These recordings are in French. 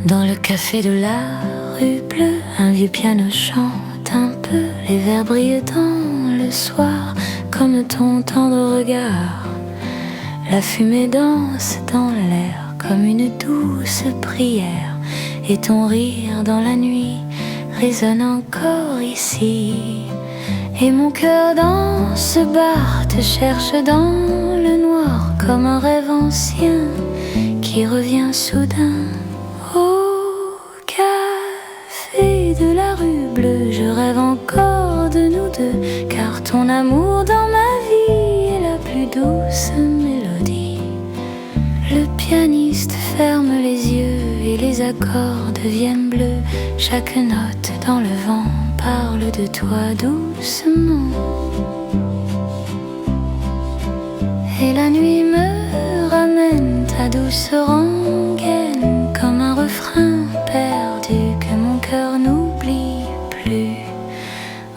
Dans le café de la rue bleue, un vieux piano chante un peu. Les verres brillent dans le soir, comme ton tendre regard. La fumée danse dans l'air, comme une douce prière. Et ton rire dans la nuit résonne encore ici. Et mon cœur dans ce bar te cherche dans le noir, comme un rêve ancien qui revient soudain. Au café de la rue bleue, je rêve encore de nous deux, car ton amour dans ma vie est la plus douce mélodie. Le pianiste ferme les yeux et les accords deviennent bleus. Chaque note dans le vent parle de toi doucement. Et la nuit me ramène ta douce rengaine, comme un refrain perdu que mon cœur n'oublie plus.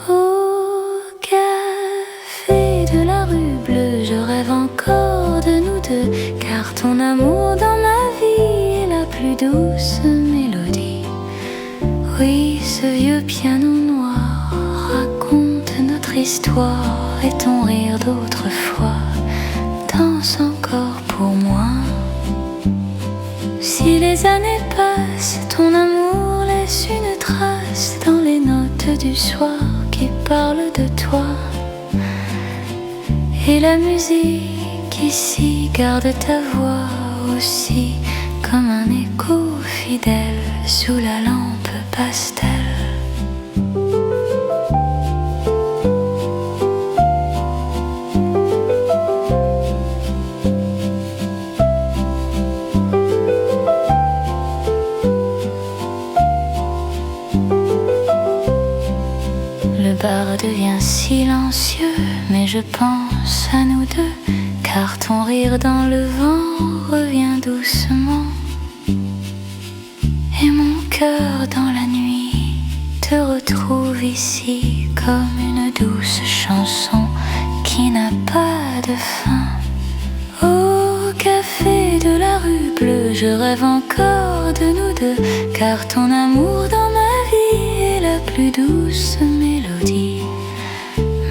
Au café de la rue bleue, je rêve encore de nous deux, car ton amour dans ma vie est la plus douce mélodie. Oui, ce vieux piano noir raconte notre histoire, et ton rire d'autrefois danse encore pour moi. Si les années passent, ton amour laisse une trace dans les notes du soir qui parlent de toi. Et la musique ici garde ta voix aussi, comme un écho fidèle sous la lampe pastel. Le bar devient silencieux, mais je pense à nous deux, car ton rire dans le vent revient doucement. Et mon cœur dans la nuit te retrouve ici, comme une douce chanson qui n'a pas de fin. Au café de la rue bleue, je rêve encore de nous deux, car ton amour dans ma vie est la plus douce mélodie.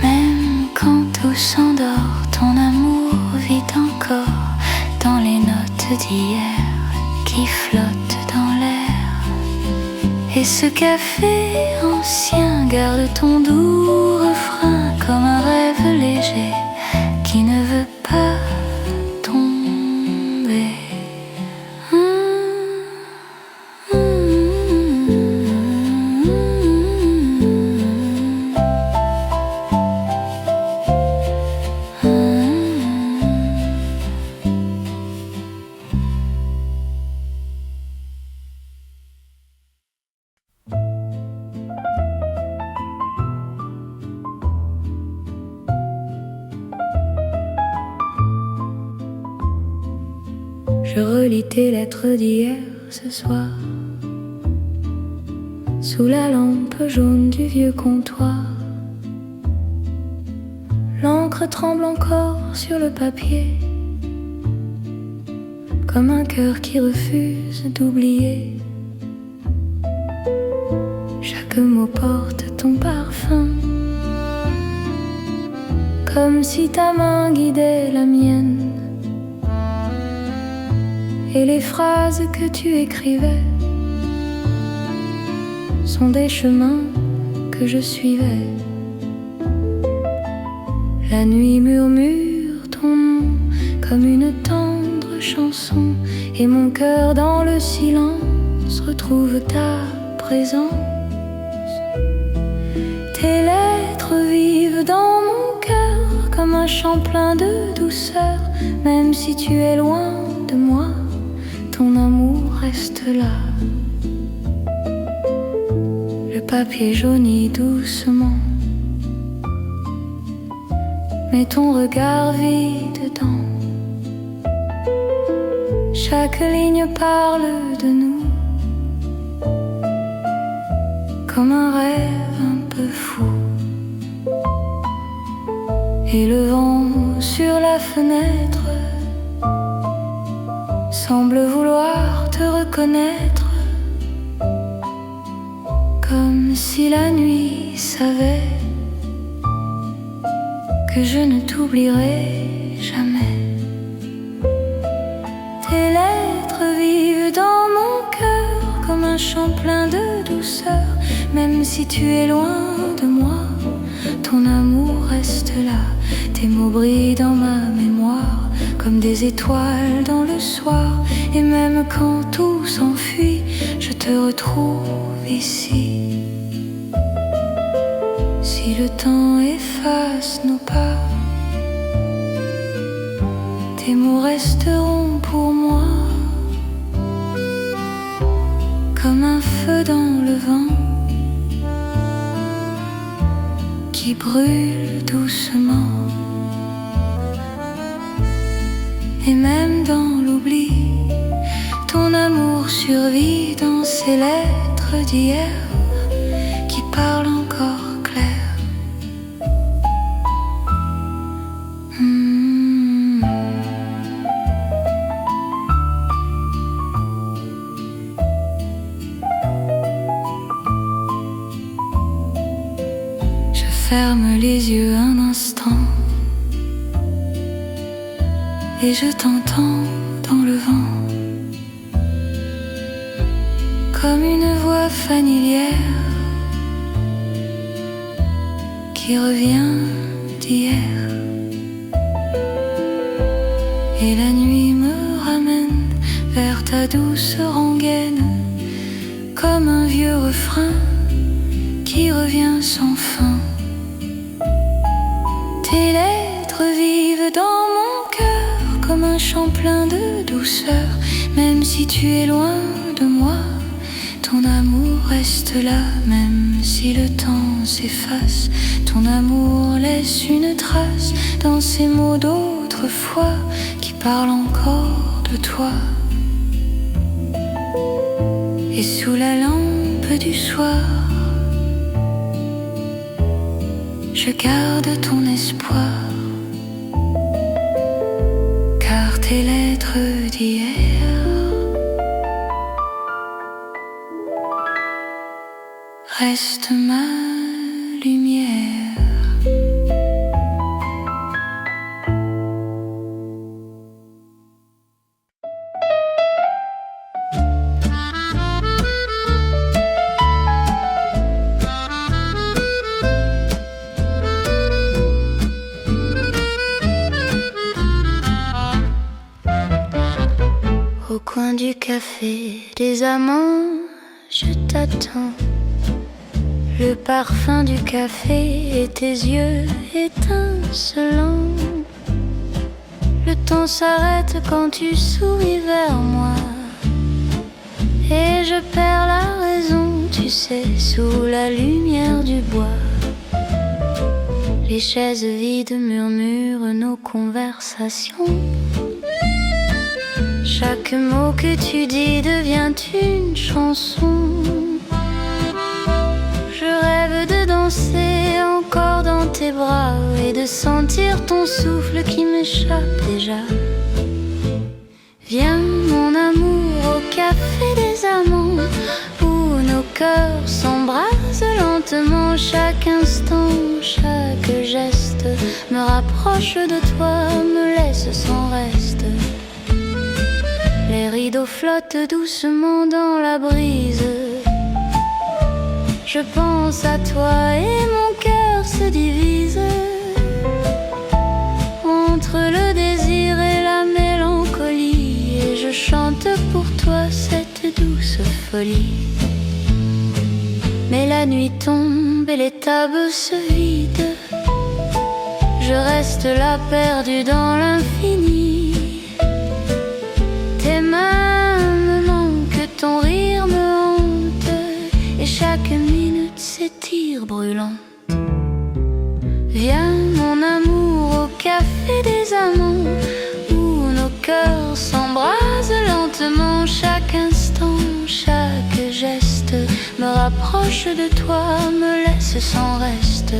Même quand tout s'endort, ton amour vit encore dans les notes d'hier qui flottent dans l'air. Et ce café ancien garde ton doux refrain, comme un rêve léger qui ne veut pas tomber. Je relis tes lettres d'hier ce soir, sous la lampe jaune du vieux comptoir. L'encre tremble encore sur le papier, comme un cœur qui refuse d'oublier. Chaque mot porte ton parfum, comme si ta main guidait la mienne. Et les phrases que tu écrivais sont des chemins que je suivais. La nuit murmure ton nom comme une tendre chanson, et mon cœur dans le silence retrouve ta présence. Tes lettres vivent dans mon cœur comme un chant plein de douceur. Même si tu es loin de moi, ton amour reste là. Le papier jaunit doucement, mais ton regard vit dedans. Chaque ligne parle de nous, comme un rêve un peu fou. Et le vent sur la fenêtre semble vouloir te reconnaître si la nuit savait que je ne t'oublierai jamais. Tes lettres vivent dans mon cœur comme un chant plein de douceur. Même si tu es loin de moi, ton amour reste là. Tes mots brillent dans ma mémoire comme des étoiles dans le soir. Et même quand tout s'enfuit, je te retrouve ici. Si le temps efface nos pas, tes mots resteront pour moi comme un feu dans le vent qui brûle doucement. Et même dans l'oubli, ton amour survit dans ces lettres d'hier qui parlent encore clair. Je ferme les yeux un instant et je t'entends dans le vent, comme une voix familière qui revient d'hier. Et la nuit me ramène vers ta douce rengaine, comme un vieux refrain qui revient sans fin. Tes lettres vivent dans mon cœur comme un chant plein de douceur. Même si tu es loin de moi, ton amour reste là. Même si le temps s'efface, ton amour laisse une trace dans ces mots d'autrefois qui parlent encore de toi. Et sous la lampe du soir, je garde ton espoir, car tes lettres d'hier restent ma lumière. Au coin du café des amants, je t'attends. Le parfum du café et tes yeux étincelants. Le temps s'arrête quand tu souris vers moi, et je perds la raison, tu sais, sous la lumière du bois. Les chaises vides murmurent nos conversations. Chaque mot que tu dis devient une chanson. Je rêve de danser encore dans tes bras et de sentir ton souffle qui m'échappe déjà. Viens mon amour au café des amants, où nos cœurs s'embrasent lentement. Chaque instant, chaque geste me rapproche de toi, me laisse sans reste. Les rideaux flottent doucement dans la brise. Je pense à toi et mon cœur se divise entre le désir et la mélancolie. Et je chante pour toi cette douce folie. Mais la nuit tombe et les tables se vident. Je reste là perdue dans l'infini. Tes mains me manquent, ton rire me hante, et chaque minute s'étire brûlante. Viens mon amour au café des amants, où nos cœurs s'embrasent lentement. Chaque instant, chaque geste me rapproche de toi, me laisse sans reste.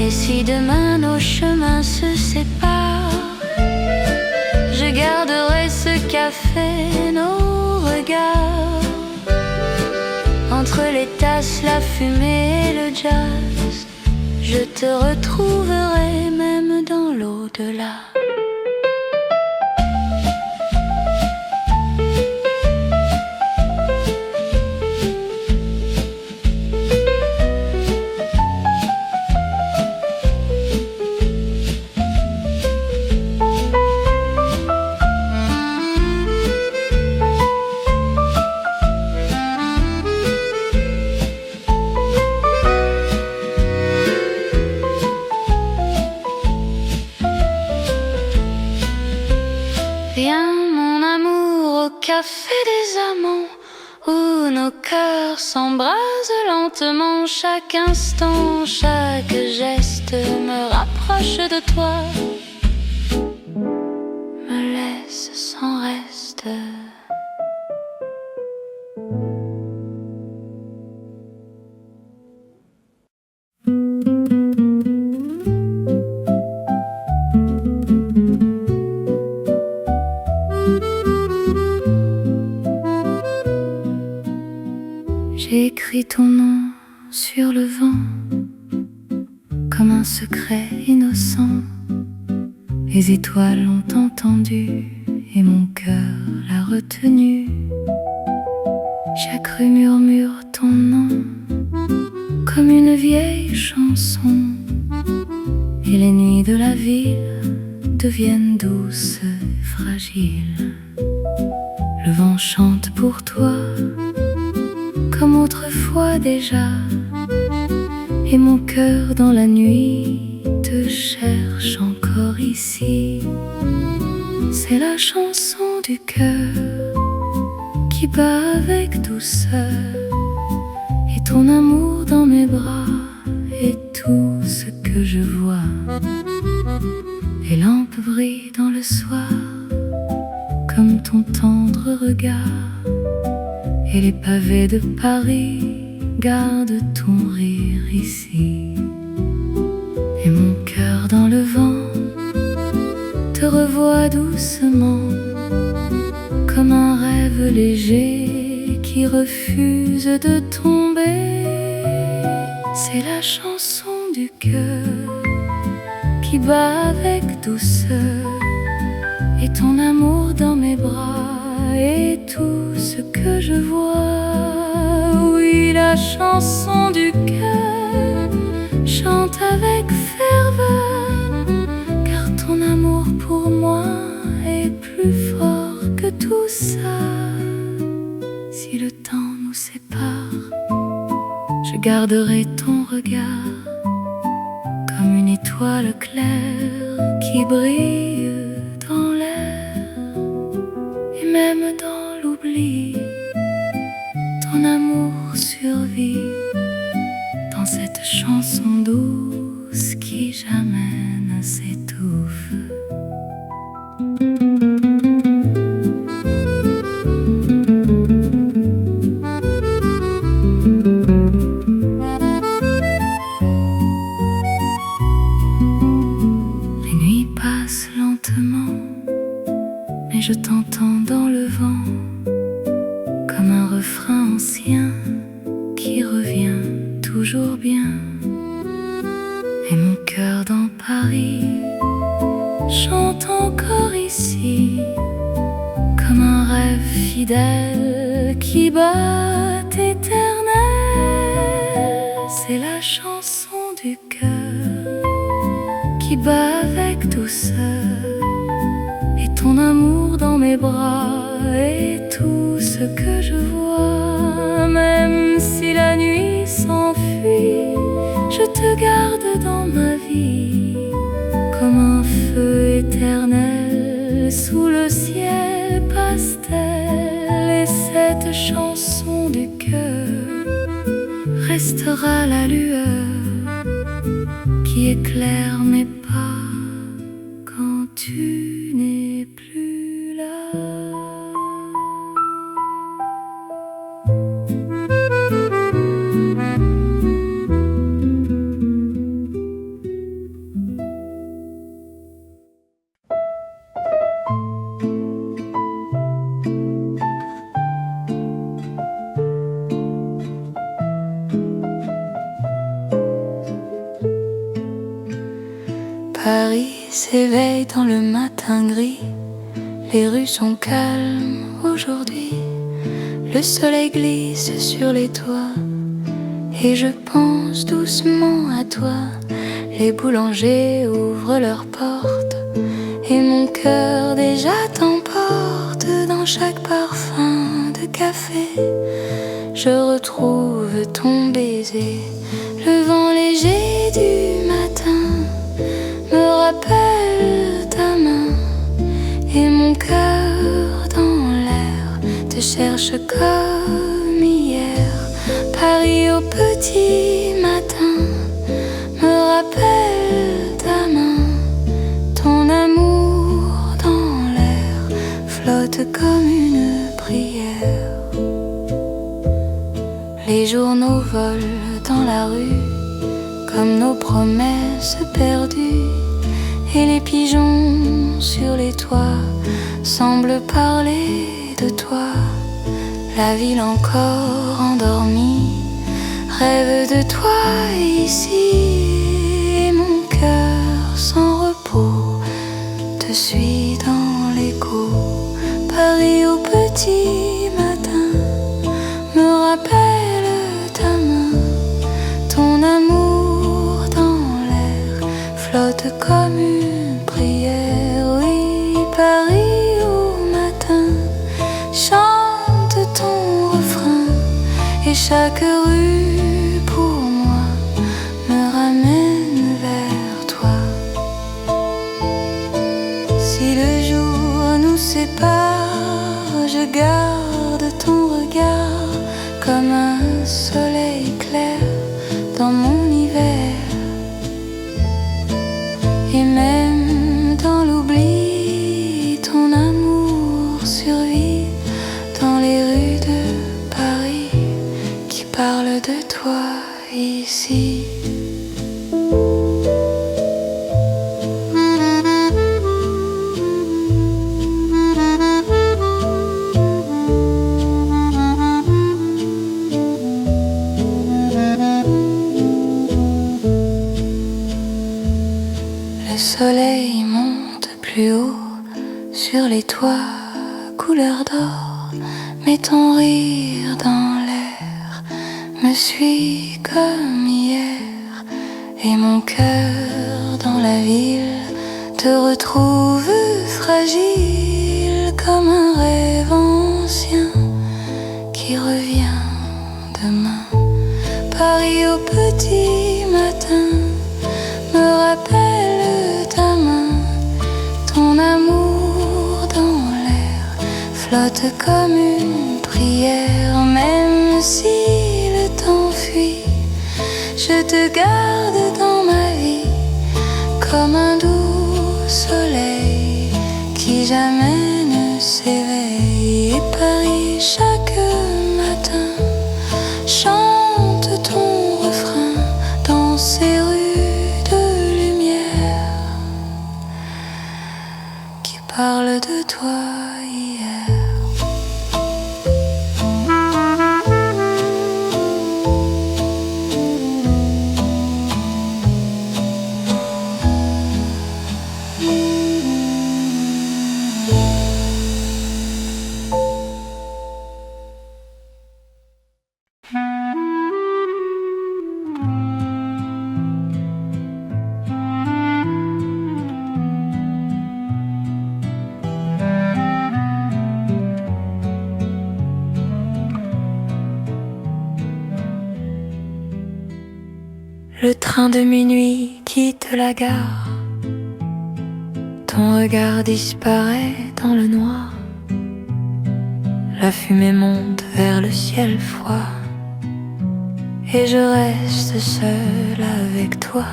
Et si demain nos chemins se séparent, je garderai ce café, nos regards fumée et le jazz. Je te retrouverai même dans l'au-delà. Viens mon amour au café des amants, où nos cœurs s'embrasent lentement. Chaque instant, chaque geste me rapproche de toi, me laisse sans reste. J'ai écrit ton nom sur le vent, comme un secret innocent. Les étoiles ont entendu et mon cœur l'a retenu. Chaque rue murmure ton nom, comme une vieille chanson. Et les nuits de la ville deviennent douces et fragiles. Le vent chante pour toi, comme autrefois déjà, et mon cœur dans la nuit te cherche encore ici. C'est la chanson du cœur qui bat avec douceur, et ton amour dans mes bras est tout ce que je vois. Les lampes brillent dans le soir, comme ton tendre regard, et les pavés de Paris gardent ton rire ici. Et mon cœur dans le vent te revoit doucement, comme un rêve léger qui refuse de tomber. C'est la chanson du cœur qui bat avec douceur, et ton amour dans mes bras est tout ce que je vois. Oui, la chanson du cœur chante avec ferveur, car ton amour pour moi est plus fort que tout ça. Si le temps nous sépare, je garderai ton regard comme une étoile claire qui brille dans l'air. Et même dans l'oubli, ton amour survit dans cette chanson douce qui jamais ne s'étouffe. Les nuits passent lentement, mais je t'entends dans le vent, comme un refrain ancien qui revient toujours bien. Et mon cœur dans Paris chante encore ici, comme un rêve fidèle qui bat éternel. C'est la chanson du cœur qui bat avec douceur, et ton amour dans mes bras est tout ce que je vois. Même si la nuit s'enfuit, je te garde dans ma vie, comme un feu éternel sous le ciel pastel. Et cette chanson du cœur restera la lueur qui éclaire mes pas quand tu n'es plus là. Paris s'éveille dans le matin gris. Les rues sont calmes aujourd'hui. Le soleil glisse sur les toits et je pense doucement à toi. Les boulangers ouvrent leurs portes et mon cœur déjà t'emporte dans chaque parfum de café. Je retrouve ton baiser. Le vent léger du matin me rappelle ta main et mon cœur dans l'air te cherche comme hier. Paris au petit matin me rappelle ta main. Ton amour dans l'air flotte comme une prière. Les journaux volent dans la rue comme nos promesses perdues. Et les pigeons sur les toits semblent parler de toi. La ville encore endormie rêve de toi ici. Et mon cœur sans repos te suit dans l'écho. Paris au petit matin me rappelle ta main. Ton amour dans l'air flotte comme une prière. Oui, Paris au matin chante ton refrain. Et chaque rue pour moi me ramène vers toi. Si le jour nous sépare, je garde ton regard comme un soleil clair dans mon hiver. Et même dans l'oubli, ton amour survit dans les rues de Paris qui parlent de toi ici. Le soleil monte plus haut sur les toits couleur d'or, mais ton rire dans l'air me suit comme hier. Et mon cœur dans la ville te retrouve fragile comme un rêve ancien qui revient demain. Paris au petit matin me rappelle ta main. Ton amour dans l'air flotte comme une prière. Même si le temps fuit, je te garde dans ma vie comme un doux soleil qui jamais ne s'éveille. Et Paris chaque matin chante ton refrain dans ces rues de lumière qui parlent de toi hier. Le train de minuit quitte la gare. Ton regard disparaît dans le noir. La fumée monte vers le ciel froid et je reste seule avec toi.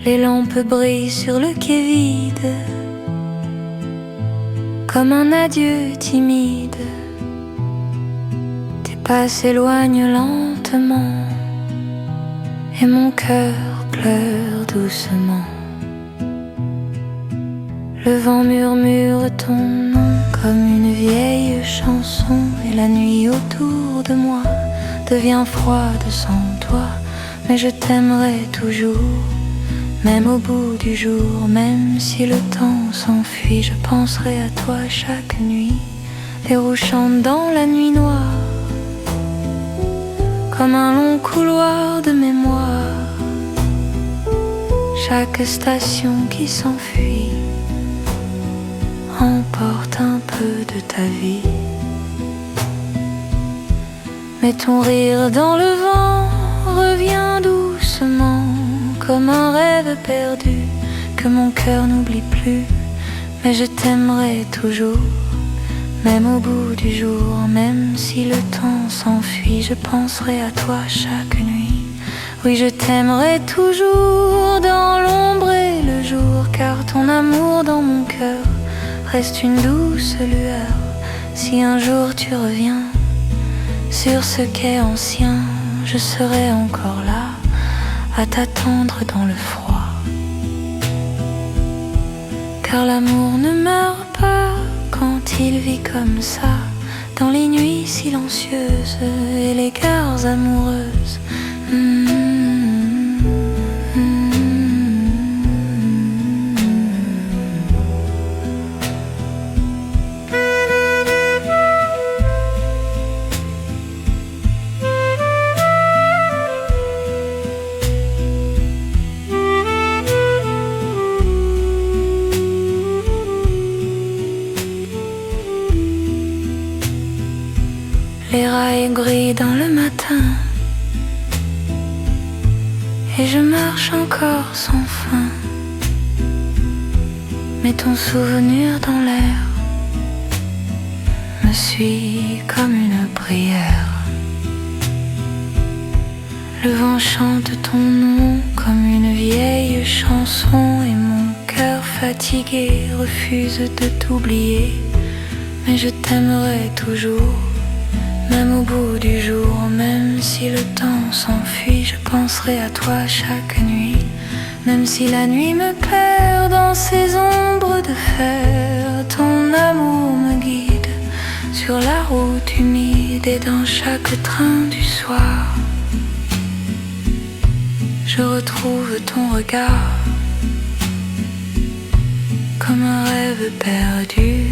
Les lampes brillent sur le quai vide comme un adieu timide. Tes pas s'éloignent lentement et mon cœur pleure doucement. Le vent murmure ton nom comme une vieille chanson. Et la nuit autour de moi devient froide sans toi. Mais je t'aimerai toujours Même au bout du jour, même si le temps s'enfuit, je penserai à toi chaque nuit. Les roues chantent dans la nuit noire, comme un long couloir de mémoire. Chaque station qui s'enfuit emporte un peu de ta vie. Mais ton rire dans le vent revient doucement, comme un rêve perdu que mon cœur n'oublie plus. Mais je t'aimerai toujours, même au bout du jour. Même si le temps s'enfuit, je penserai à toi chaque nuit. Oui, je t'aimerai toujours dans l'ombre et le jour, car ton amour dans mon cœur reste une douce lueur. Si un jour tu reviens sur ce quai ancien, je serai encore là à t'attendre dans le froid. Car l'amour ne meurt pas quand il vit comme ça, dans les nuits silencieuses et les gares amoureuses. Les rails brillent dans le matin et je marche encore sans fin. Mais ton souvenir dans l'air me suit comme une prière. Le vent chante ton nom comme une vieille chanson et mon cœur fatigué refuse de t'oublier. Mais je t'aimerai toujours, même au bout du jour. Même si le temps s'enfuit, je penserai à toi chaque nuit. Même si la nuit me perd dans ces ombres de fer, ton amour me guide sur la route humide et dans chaque train du soir. Je retrouve ton regard comme un rêve perdu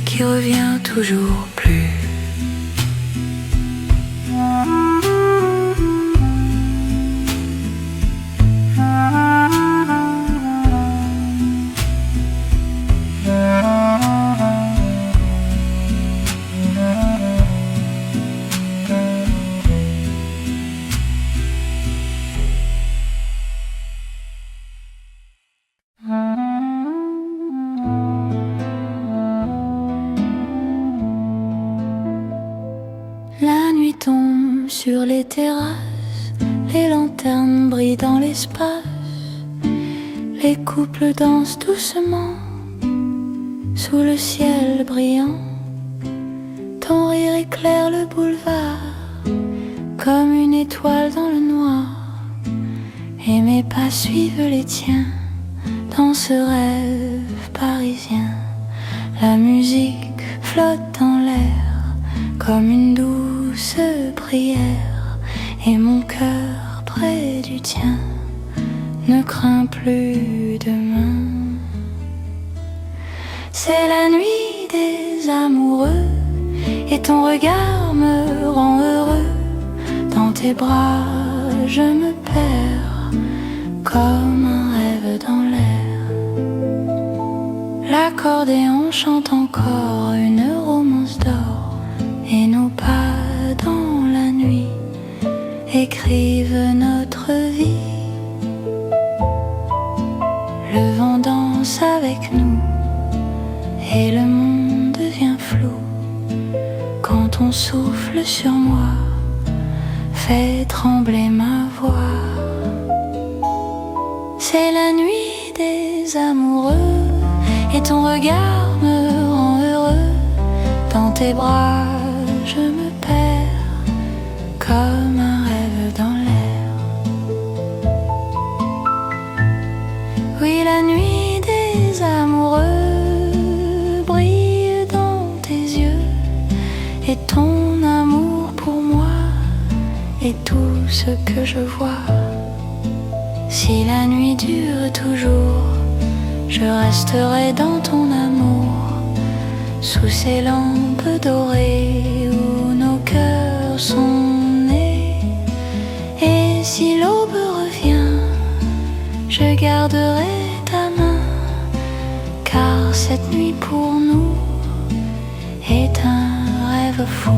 qui revient toujours plus. La nuit tombe sur les terrasses, les lanternes brillent dans l'espace, les couples dansent doucement sous le ciel brillant. Ton rire éclaire le boulevard comme une étoile dans le noir, et mes pas suivent les tiens dans ce rêve parisien. La musique flotte dans l'air comme une douce prière, et mon cœur près du tien ne craint plus demain. C'est la nuit des amoureux et ton regard me rend heureux. Dans tes bras je me perds comme un rêve dans l'air. L'accordéon chante encore une romance d'or, et nos pas dans la nuit écrivent notre vie. Le vent danse avec nous et le monde devient flou quand ton souffle sur moi fait trembler ma voix. C'est la nuit des amoureux et ton regard me rend heureux. Dans tes bras je me perds comme un rêve dans l'air. Oui, la nuit des amoureux brille dans tes yeux, et ton amour pour moi est tout ce que je vois. Si la nuit dure toujours, je resterai dans ton amour, sous ces lampes dorées où nos cœurs sont nés. Et si l'aube revient, je garderai ta main, car cette nuit pour nous est un rêve fou.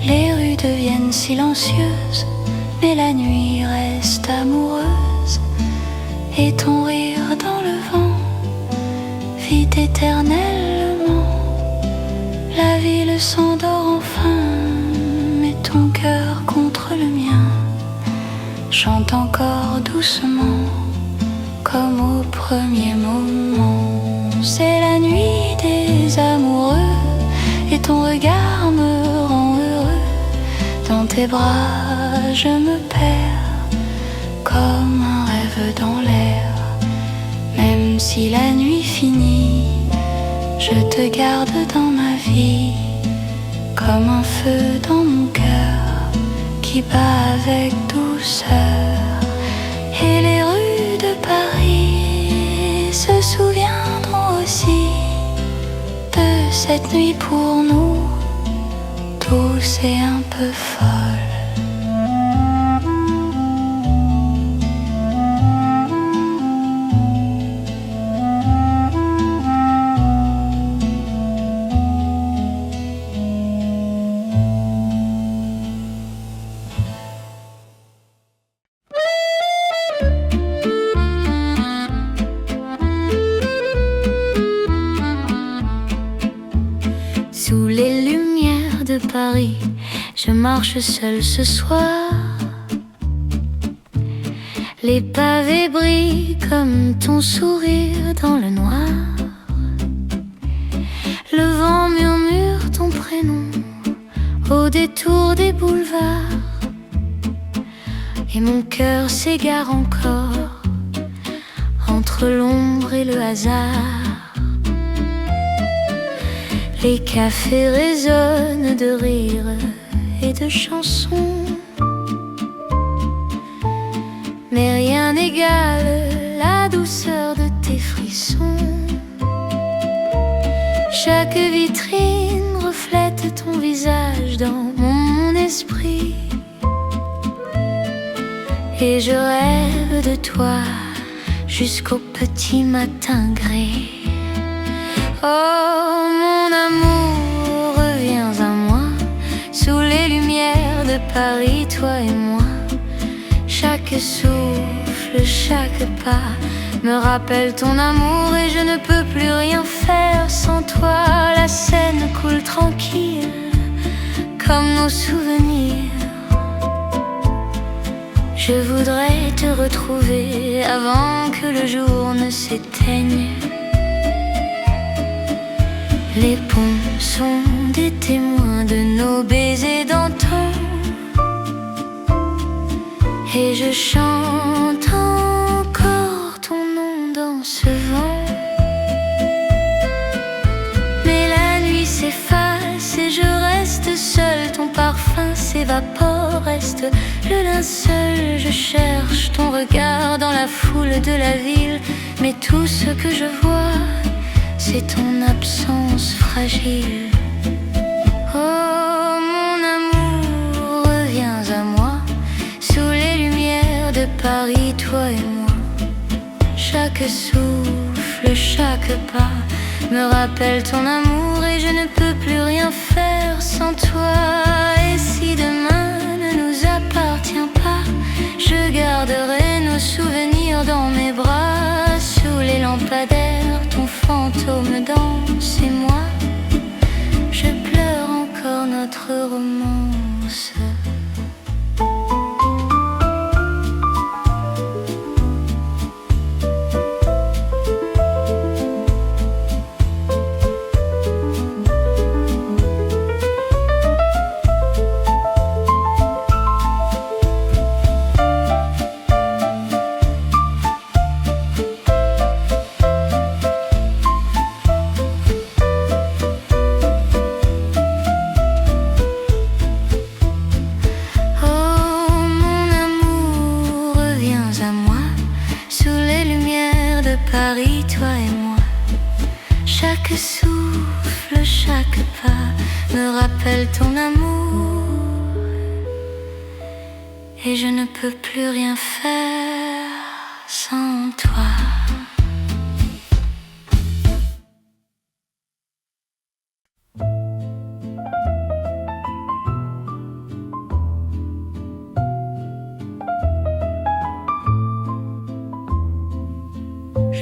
Les rues deviennent silencieuses, mais la nuit reste amoureuse, et ton rire dans le vent vit éternellement. La ville s'endort enfin, mais ton cœur contre le mien chante encore doucement, comme au premier moment. C'est la nuit des amoureux, et ton regard me rend heureux. Dans tes bras je me perds, comme un rêve dans l'air. Même si la nuit finit, je te garde dans ma vie, comme un feu dans mon cœur qui bat avec douceur. Et les rues de Paris se souviendront aussi de cette nuit pour nous, douce et un peu folle. Sous les lumières de Paris, je marche seule ce soir. Les pavés brillent comme ton sourire dans le noir. Le vent murmure ton prénom au détour des boulevards, et mon cœur s'égare encore entre l'ombre et le hasard. Les cafés résonnent de rires et de chansons, mais rien n'égale la douceur de tes frissons. Chaque vitrine reflète ton visage dans mon esprit, et je rêve de toi jusqu'au petit matin gris. Oh mon amour, reviens à moi, sous les lumières de Paris, toi et moi. Chaque souffle, chaque pas me rappelle ton amour, et je ne peux plus rien faire sans toi. La Seine coule tranquille comme nos souvenirs. Je voudrais te retrouver avant que le jour ne s'éteigne. Les ponts sont des témoins de nos baisers d'antan, et je chante encore ton nom dans ce vent. Mais la nuit s'efface et je reste seule, ton parfum s'évapore, reste le linceul. Je cherche ton regard dans la foule de la ville, mais tout ce que je vois, c'est ton absence fragile. Oh mon amour, reviens à moi, sous les lumières de Paris, toi et moi. Chaque souffle, chaque pas me rappelle ton amour, et je ne peux plus rien faire sans toi. Et si demain ne nous appartient pas, je garderai nos souvenirs dans mes bras. Sous les lampadaires, ton fantôme danse, et moi, je pleure encore notre romance. Paris, toi et moi. Chaque souffle, chaque pas me rappelle ton amour. Et je ne peux plus rien faire sans toi.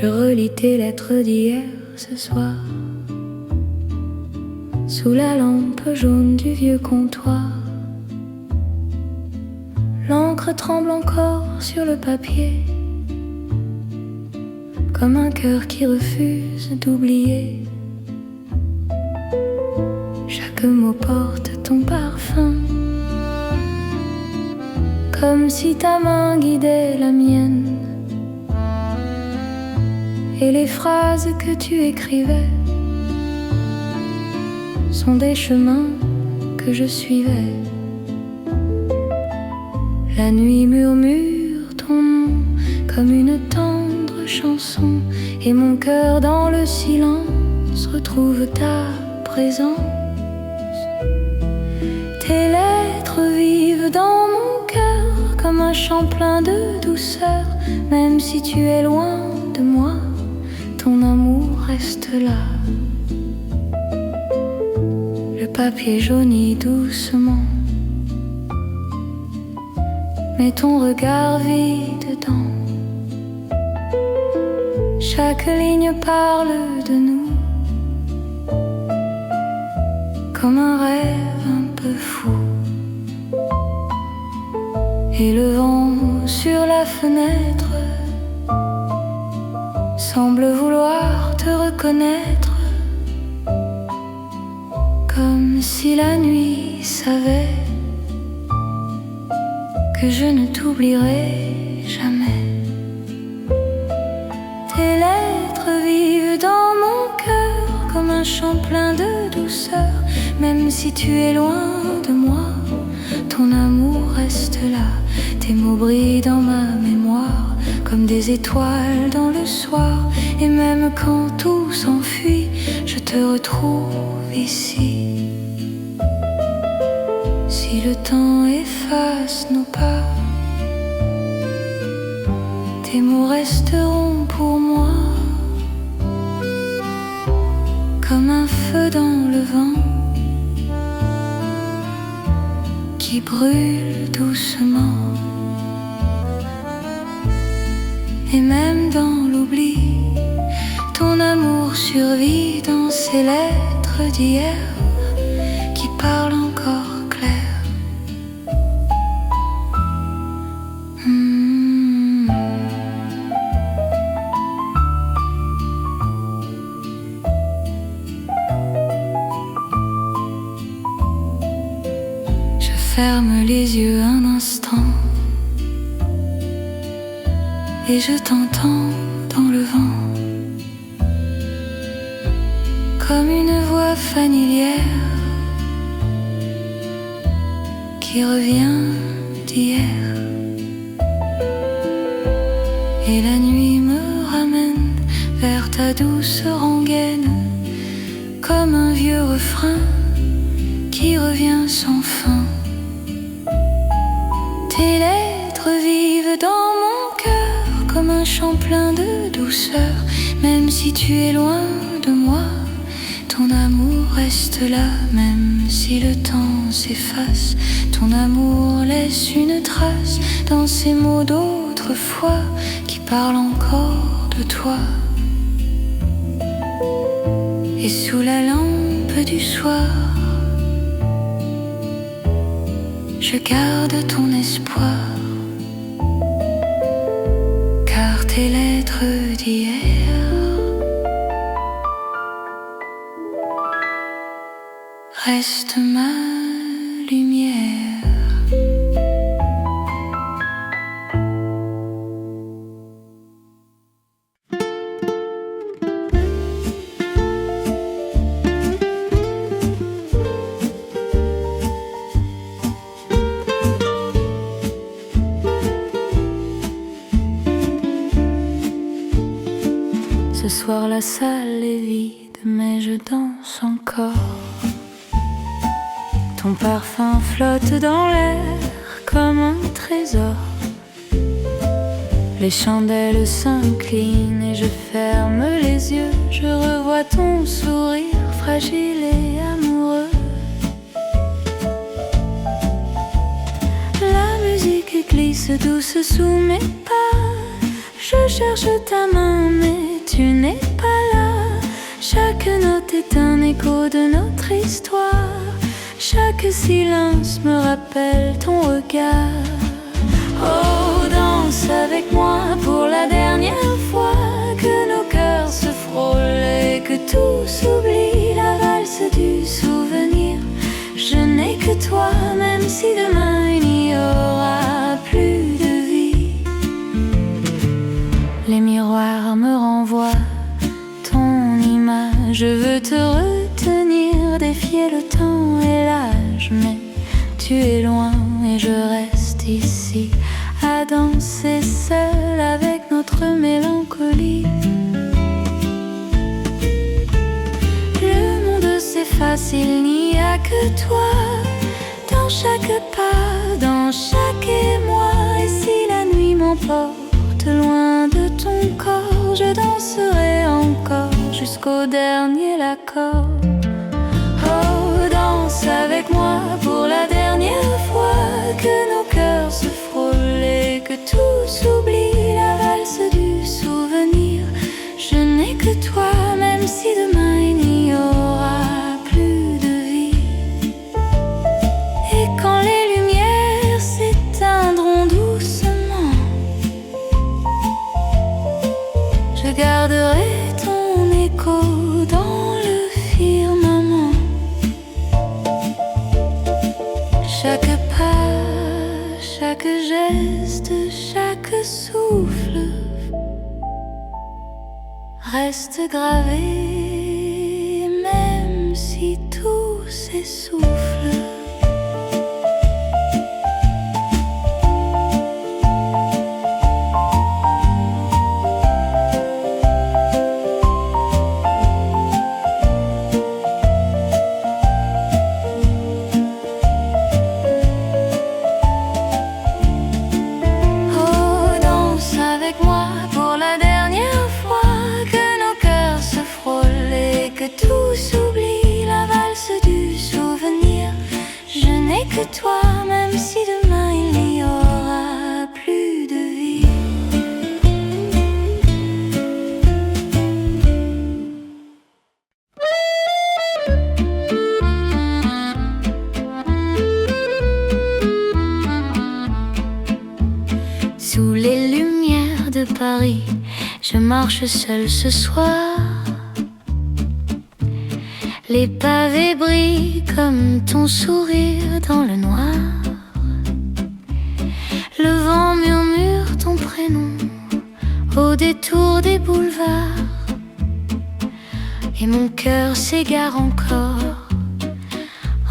Je relis tes lettres d'hier ce soir, sous la lampe jaune du vieux comptoir. L'encre tremble encore sur le papier, comme un cœur qui refuse d'oublier. Chaque mot porte ton parfum, comme si ta main guidait la mienne. Et les phrases que tu écrivais sont des chemins que je suivais. La nuit murmure ton nom comme une tendre chanson, et mon cœur dans le silence retrouve ta présence. Tes lettres vivent dans mon cœur comme un chant plein de douceur. Même si tu es loin de moi, ton amour reste là. Le papier jaunit doucement, mais ton regard vit dedans. Chaque ligne parle de nous, comme un rêve un peu fou. Et le vent sur la fenêtre semble vouloir te reconnaître, comme si la nuit savait que je ne t'oublierai jamais. Tes lettres vivent dans mon cœur comme un chant plein de douceur. Même si tu es loin de moi, ton amour reste là. Tes mots brillent dans ma mémoire comme des étoiles dans le soir. Et même quand tout s'enfuit, je te retrouve ici. Si le temps efface nos pas, tes mots resteront pour moi comme un feu dans le vent qui brûle doucement. Et même dans l'oubli, ton amour survit dans ces lettres d'hier qui parlent encore clair. Je ferme les yeux un instant et je t'entends dans le vent, comme une voix familière qui revient d'hier. Et la nuit me ramène vers ta douce rengaine, comme un vieux refrain qui revient sans fin. Tes lettres vivent dans mon cœur comme un chant plein de douceur. Même si tu es loin de moi, ton amour reste là. Même si le temps s'efface, ton amour laisse une trace dans ces mots d'autrefois qui parlent encore de toi. Et sous la lampe du soir, je garde ton espoir, car tes lettres d'hier restent ma lumière. Ce soir la salle est vide, mais je danse encore. Ton parfum flotte dans l'air comme un trésor. Les chandelles s'inclinent et je ferme les yeux. Je revois ton sourire fragile et amoureux. La musique glisse douce sous mes pas. Je cherche ta main mais tu n'es pas là. Chaque note est un écho de notre histoire. Chaque silence me rappelle ton regard. Oh, danse avec moi pour la dernière fois. Que nos cœurs se frôlent et que tout s'oublie. La valse du souvenir. Je n'ai que toi, même si demain il n'y aura plus de vie. Les miroirs me renvoient ton image. Je veux te retenir, défier le temps et l'âge. Mais tu es loin et je reste ici à danser seul avec notre mélancolie. Le monde s'efface, il n'y a que toi. Dans chaque pas, dans chaque émoi. Et si la nuit m'emporte loin de ton corps, je danserai encore jusqu'au dernier accord. Oh, danse avec moi pour la dernière fois. Que nos cœurs se frôlent et que tout s'oublie. La valse du souvenir. Je n'ai que toi, même si demain il n'y aura plus de vie. Et quand les lumières s'éteindront doucement, je garderai ton écho dans le firmament. Chaque pas, chaque geste, chaque souffle reste gravé, même si tout s'essouffle. Tout s'oublie, la valse du souvenir. Je n'ai que toi, même si demain il n'y aura plus de vie. Sous les lumières de Paris, je marche seule ce soir. Les pavés brillent comme ton sourire dans le noir. Le vent murmure ton prénom au détour des boulevards. Et mon cœur s'égare encore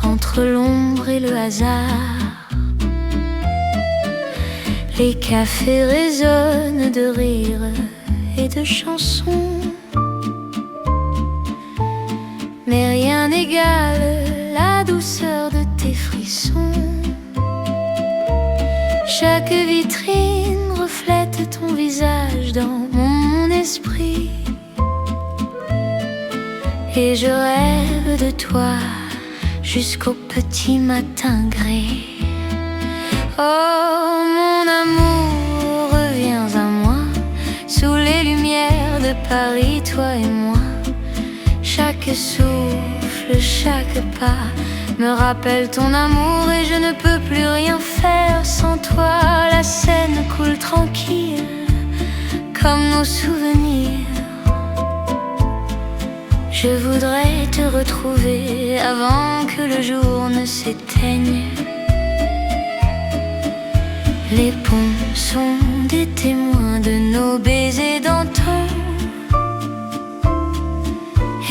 entre l'ombre et le hasard. Les cafés résonnent de rires et de chansons. Mais rien n'égale la douceur de tes frissons. Chaque vitrine reflète ton visage dans mon esprit. Et je rêve de toi jusqu'au petit matin gris. Oh, mon amour, reviens à moi. Sous les lumières de Paris, toi et moi. Chaque souffle, chaque pas me rappelle ton amour. Et je ne peux plus rien faire sans toi. La Seine coule tranquille comme nos souvenirs. Je voudrais te retrouver avant que le jour ne s'éteigne. Les ponts sont des témoins de nos baisers d'antan.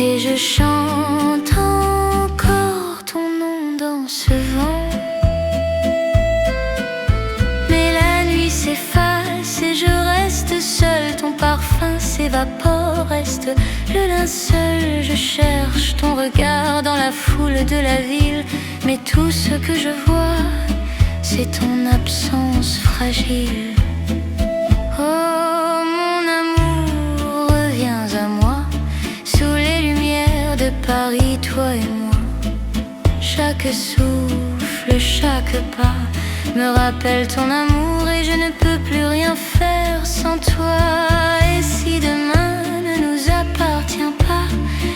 Et je chante encore ton nom dans ce vent. Mais la nuit s'efface et je reste seule. Ton parfum s'évapore, reste le linceul. Je cherche ton regard dans la foule de la ville, mais tout ce que je vois, c'est ton absence fragile. Oh mon amour, reviens à moi, sous les lumières de Paris, toi et moi. Chaque souffle, chaque pas me rappelle ton amour, et je ne peux plus rien faire sans toi. Et si demain ne nous appartient pas,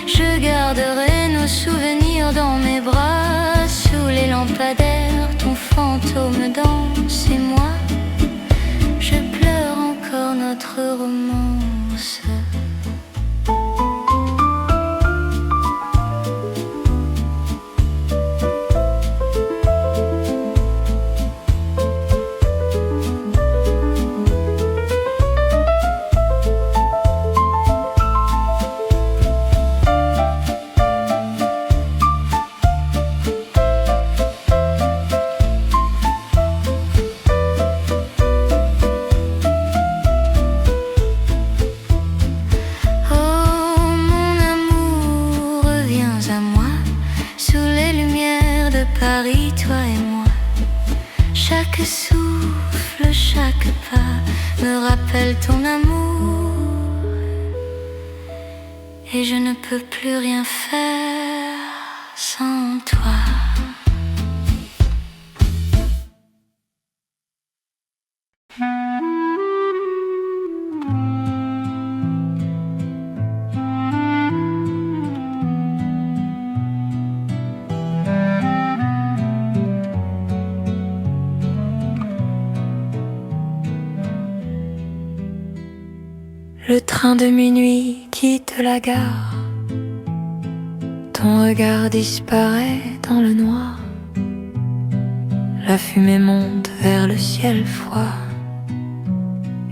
je garderai nos souvenirs dans mes bras. Sous les lampadaires, ton fantôme danse et moi, je pleure encore notre romance. Paris, toi et moi. Chaque souffle, chaque pas me rappelle ton amour, et je ne peux plus rien faire sans toi. Le train de minuit quitte la gare, ton regard disparaît dans le noir. La fumée monte vers le ciel froid,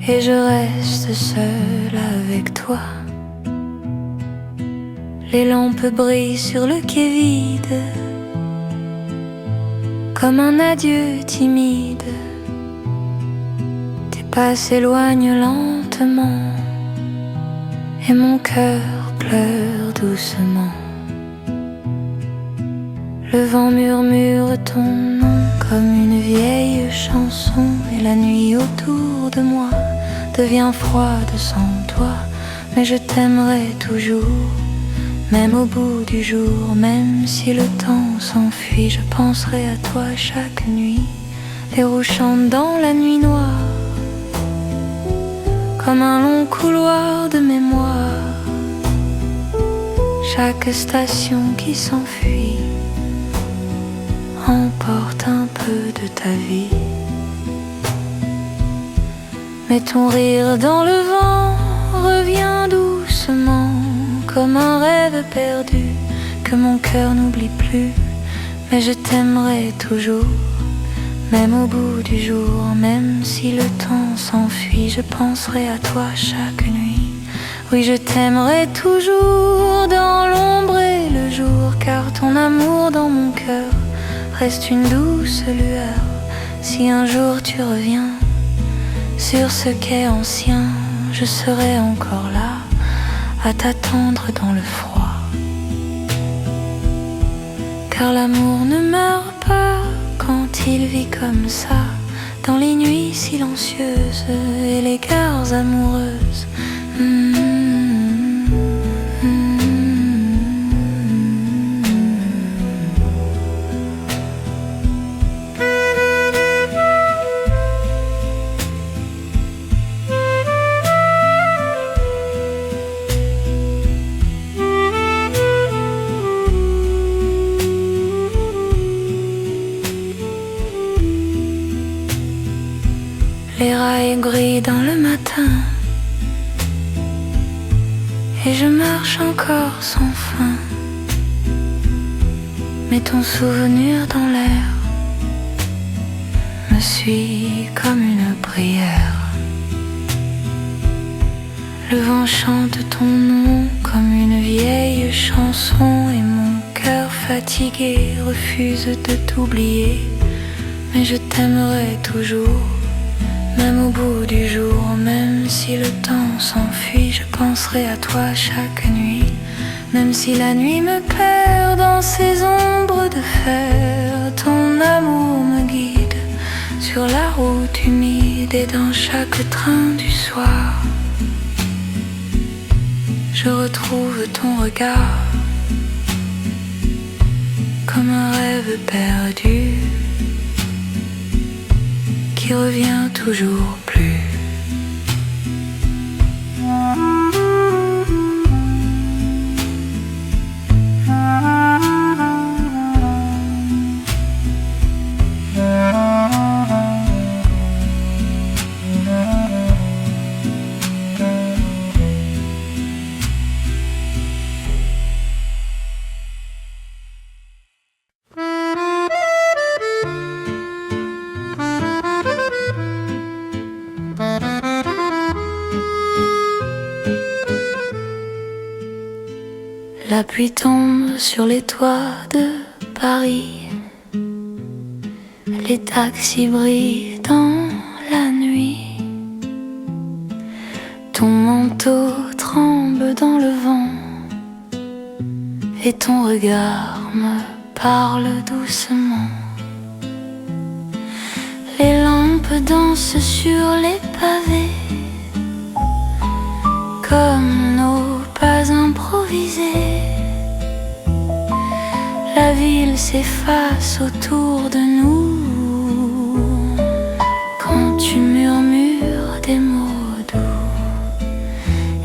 et je reste seule avec toi. Les lampes brillent sur le quai vide, comme un adieu timide. Tes pas s'éloignent lentement, et mon cœur pleure doucement. Le vent murmure ton nom comme une vieille chanson, et la nuit autour de moi devient froide sans toi. Mais je t'aimerai toujours, même au bout du jour. Même si le temps s'enfuit, je penserai à toi chaque nuit. Les roues chantent dans la nuit noire, comme un long couloir de mémoire. Chaque station qui s'enfuit emporte un peu de ta vie. Mais ton rire dans le vent revient doucement, comme un rêve perdu que mon cœur n'oublie plus. Mais je t'aimerai toujours, même au bout du jour. Même si le temps s'enfuit, je penserai à toi chaque nuit. Oui, je t'aimerai toujours dans l'ombre et le jour, car ton amour dans mon cœur reste une douce lueur. Si un jour tu reviens sur ce quai ancien, je serai encore là à t'attendre dans le froid. Car l'amour ne meurt pas quand il vit comme ça, dans les nuits silencieuses et les gares amoureuses. Les rails brillent dans le matin, et je marche encore sans fin. Mais ton souvenir dans l'air me suit comme une prière. Le vent chante ton nom comme une vieille chanson, et mon cœur fatigué refuse de t'oublier. Mais je t'aimerai toujours, même au bout du jour. Même si le temps s'enfuit, je penserai à toi chaque nuit. Même si la nuit me perd dans ces ombres de fer, ton amour me guide sur la route humide et dans chaque train du soir. Je retrouve ton regard comme un rêve perdu qui revient toujours plus. La pluie tombe sur les toits de Paris. Les taxis brillent dans la nuit. Ton manteau tremble dans le vent et ton regard me parle doucement. Les lampes dansent sur les pavés comme nos pas improvisés. La ville s'efface autour de nous quand tu murmures des mots doux,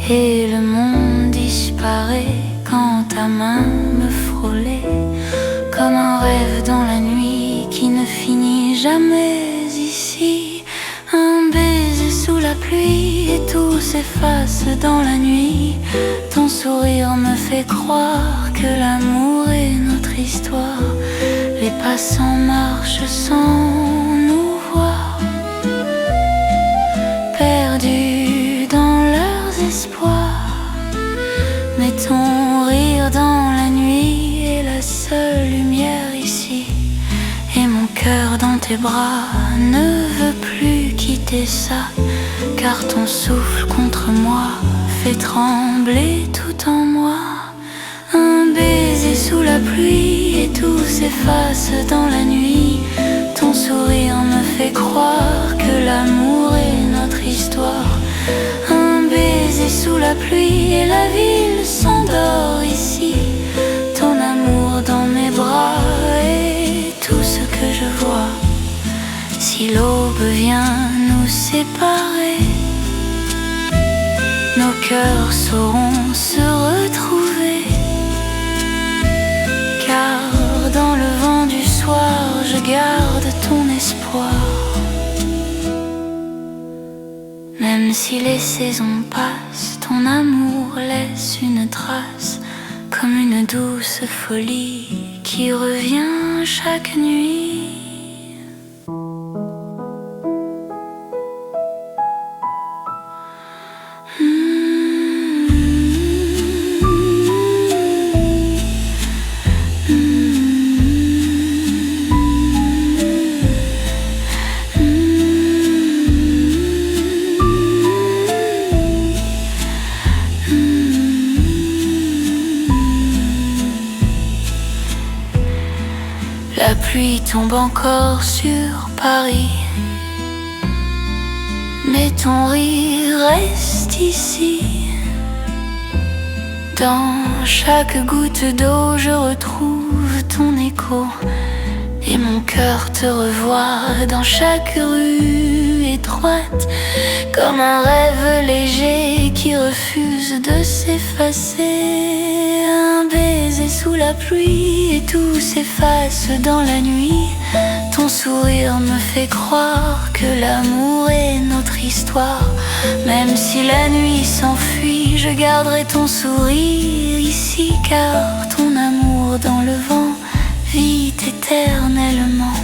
et le monde disparaît quand ta main me frôlait comme un rêve dans la nuit qui ne finit jamais ici. Un baiser sous la pluie et tout s'efface dans la nuit. Ton sourire me fait croire que l'amour est notre histoire. Les passants marchent sans nous voir, perdus dans leurs espoirs. Mais ton rire dans la nuit est la seule lumière ici. Et mon cœur dans tes bras ne veut plus quitter ça, car ton souffle contre moi fait trembler tout en moi. Un baiser sous la pluie et tout s'efface dans la nuit. Ton sourire me fait croire que l'amour est notre histoire. Un baiser sous la pluie et la ville s'endort ici. Ton amour dans mes bras est tout ce que je vois. Si l'aube vient nous séparer, nos cœurs sauront se retrouver. Car dans le vent du soir, je garde ton espoir. Même si les saisons passent, ton amour laisse une trace, comme une douce folie qui revient chaque nuit. La pluie tombe encore sur Paris, mais ton rire reste ici. Dans chaque goutte d'eau, je retrouve ton écho, et mon cœur te revoit dans chaque rue étroite, comme un rêve léger qui refuse de s'effacer. Un baiser sous la pluie et tout s'efface dans la nuit. Ton sourire me fait croire que l'amour est notre histoire. Même si la nuit s'enfuit, je garderai ton sourire ici, car ton amour dans le vent vit éternellement.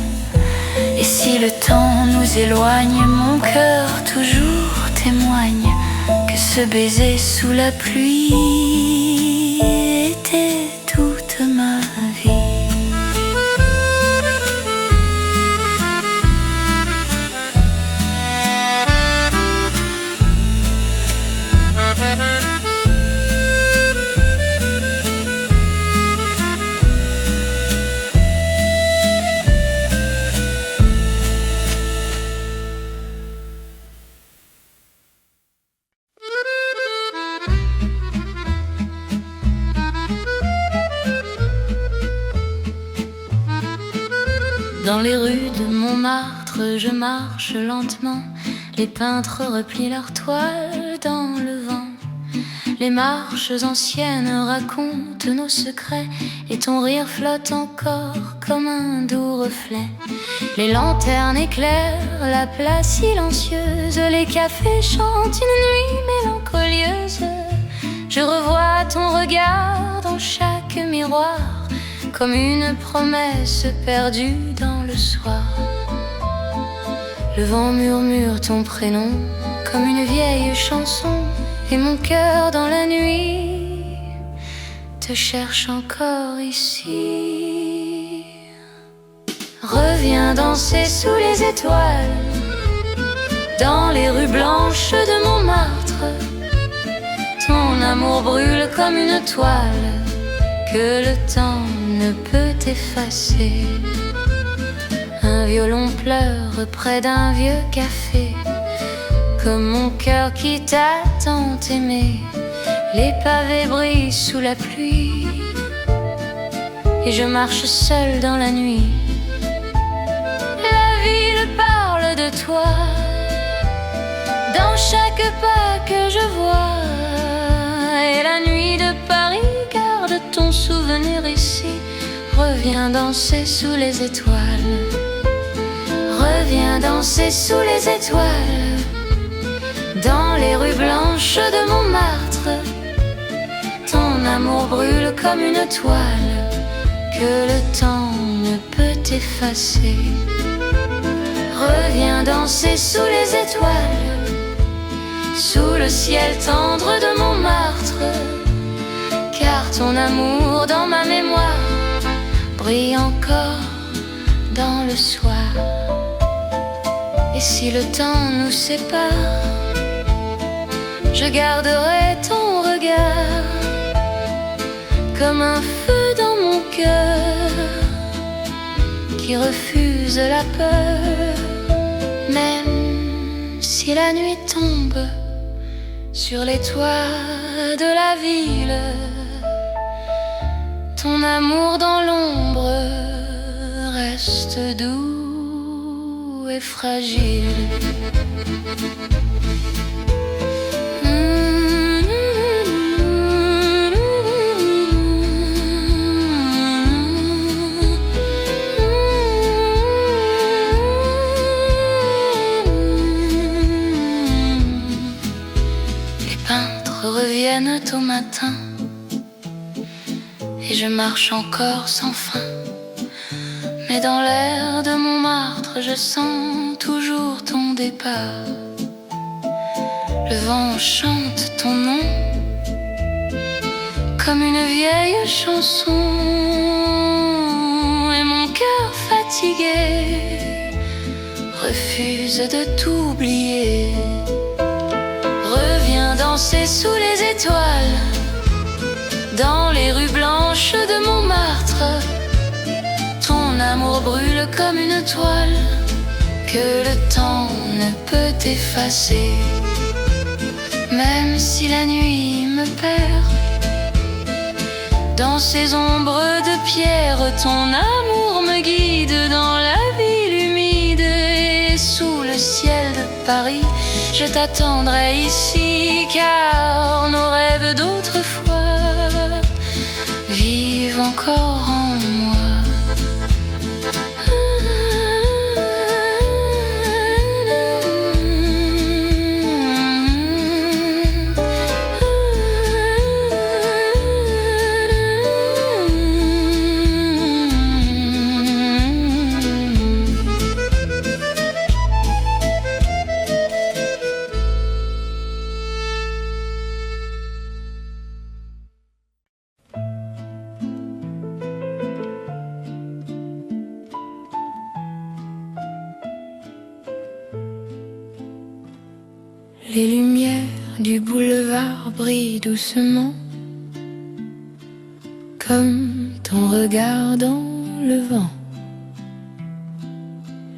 Et si le temps nous éloigne, mon cœur toujours témoigne que ce baiser sous la pluie était toute ma vie. Dans les rues de Montmartre, je marche lentement. Les peintres replient leurs toiles dans le vent. Les marches anciennes racontent nos secrets, et ton rire flotte encore comme un doux reflet. Les lanternes éclairent la place silencieuse, les cafés chantent une nuit mélancolieuse. Je revois ton regard dans chaque miroir, comme une promesse perdue dans le soir. Le vent murmure ton prénom comme une vieille chanson, et mon cœur dans la nuit te cherche encore ici. Reviens danser sous les étoiles, dans les rues blanches de Montmartre. Ton amour brûle comme une toile que le temps ne peut effacer. Un violon pleure près d'un vieux café, comme mon cœur qui t'a tant aimé. Les pavés brillent sous la pluie, et je marche seule dans la nuit. La ville parle de toi dans chaque pas que je vois, et la nuit de Paris garde ton souvenir ici. Reviens danser sous les étoiles, reviens danser sous les étoiles, dans les rues blanches de Montmartre. Ton amour brûle comme une toile que le temps ne peut effacer. Reviens danser sous les étoiles, sous le ciel tendre de Montmartre, car ton amour dans ma mémoire brille encore dans le soir. Et si le temps nous sépare, je garderai ton regard comme un feu dans mon cœur qui refuse la peur. Même si la nuit tombe sur les toits de la ville, ton amour dans l'ombre reste doux et fragile. Reviennent au matin, et je marche encore sans fin. Mais dans l'air de Montmartre, je sens toujours ton départ. Le vent chante ton nom comme une vieille chanson, et mon cœur fatigué refuse de t'oublier. Reviens danser sous les étoiles, dans les rues blanches de Montmartre. Ton amour brûle comme une toile que le temps ne peut effacer. Même si la nuit me perd dans ces ombres de pierre, ton amour me guide dans la ville humide, et sous le ciel de Paris je t'attendrai ici, car nos rêves d'autrefois vivent encore en moi. Les lumières du boulevard brillent doucement, comme ton regard dans le vent.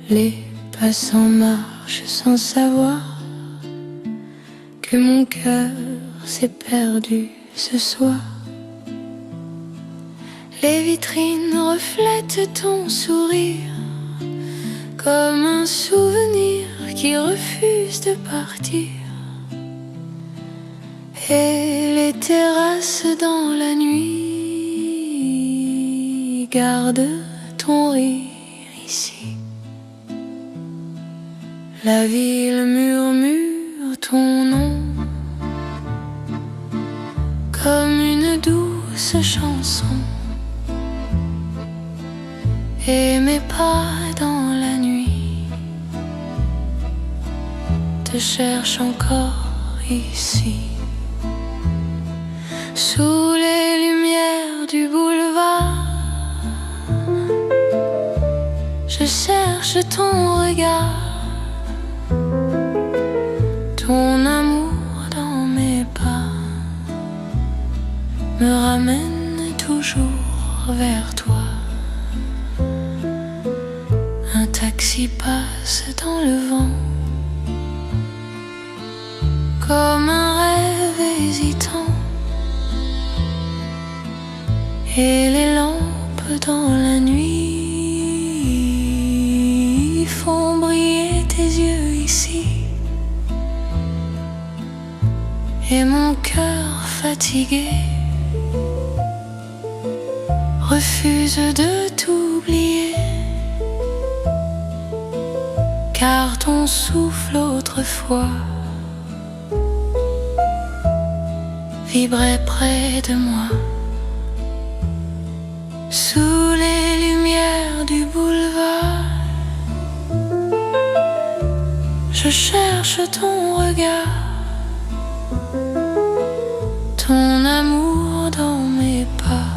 Les passants marchent sans savoir que mon cœur s'est perdu ce soir. Les vitrines reflètent ton sourire comme un souvenir qui refuse de partir. Et les terrasses dans la nuit, garde ton rire ici. La ville murmure ton nom comme une douce chanson. Et mes pas dans la nuit te cherchent encore ici. Sous les lumières du boulevard, je cherche ton regard, ton amour dans mes pas me ramène toujours vers toi. Un taxi passe dans le vent comme un rêve hésitant. Et les lampes dans la nuit font briller tes yeux ici. Et mon cœur fatigué refuse de t'oublier, car ton souffle autrefois vibrait près de moi. Sous les lumières du boulevard, je cherche ton regard, ton amour dans mes pas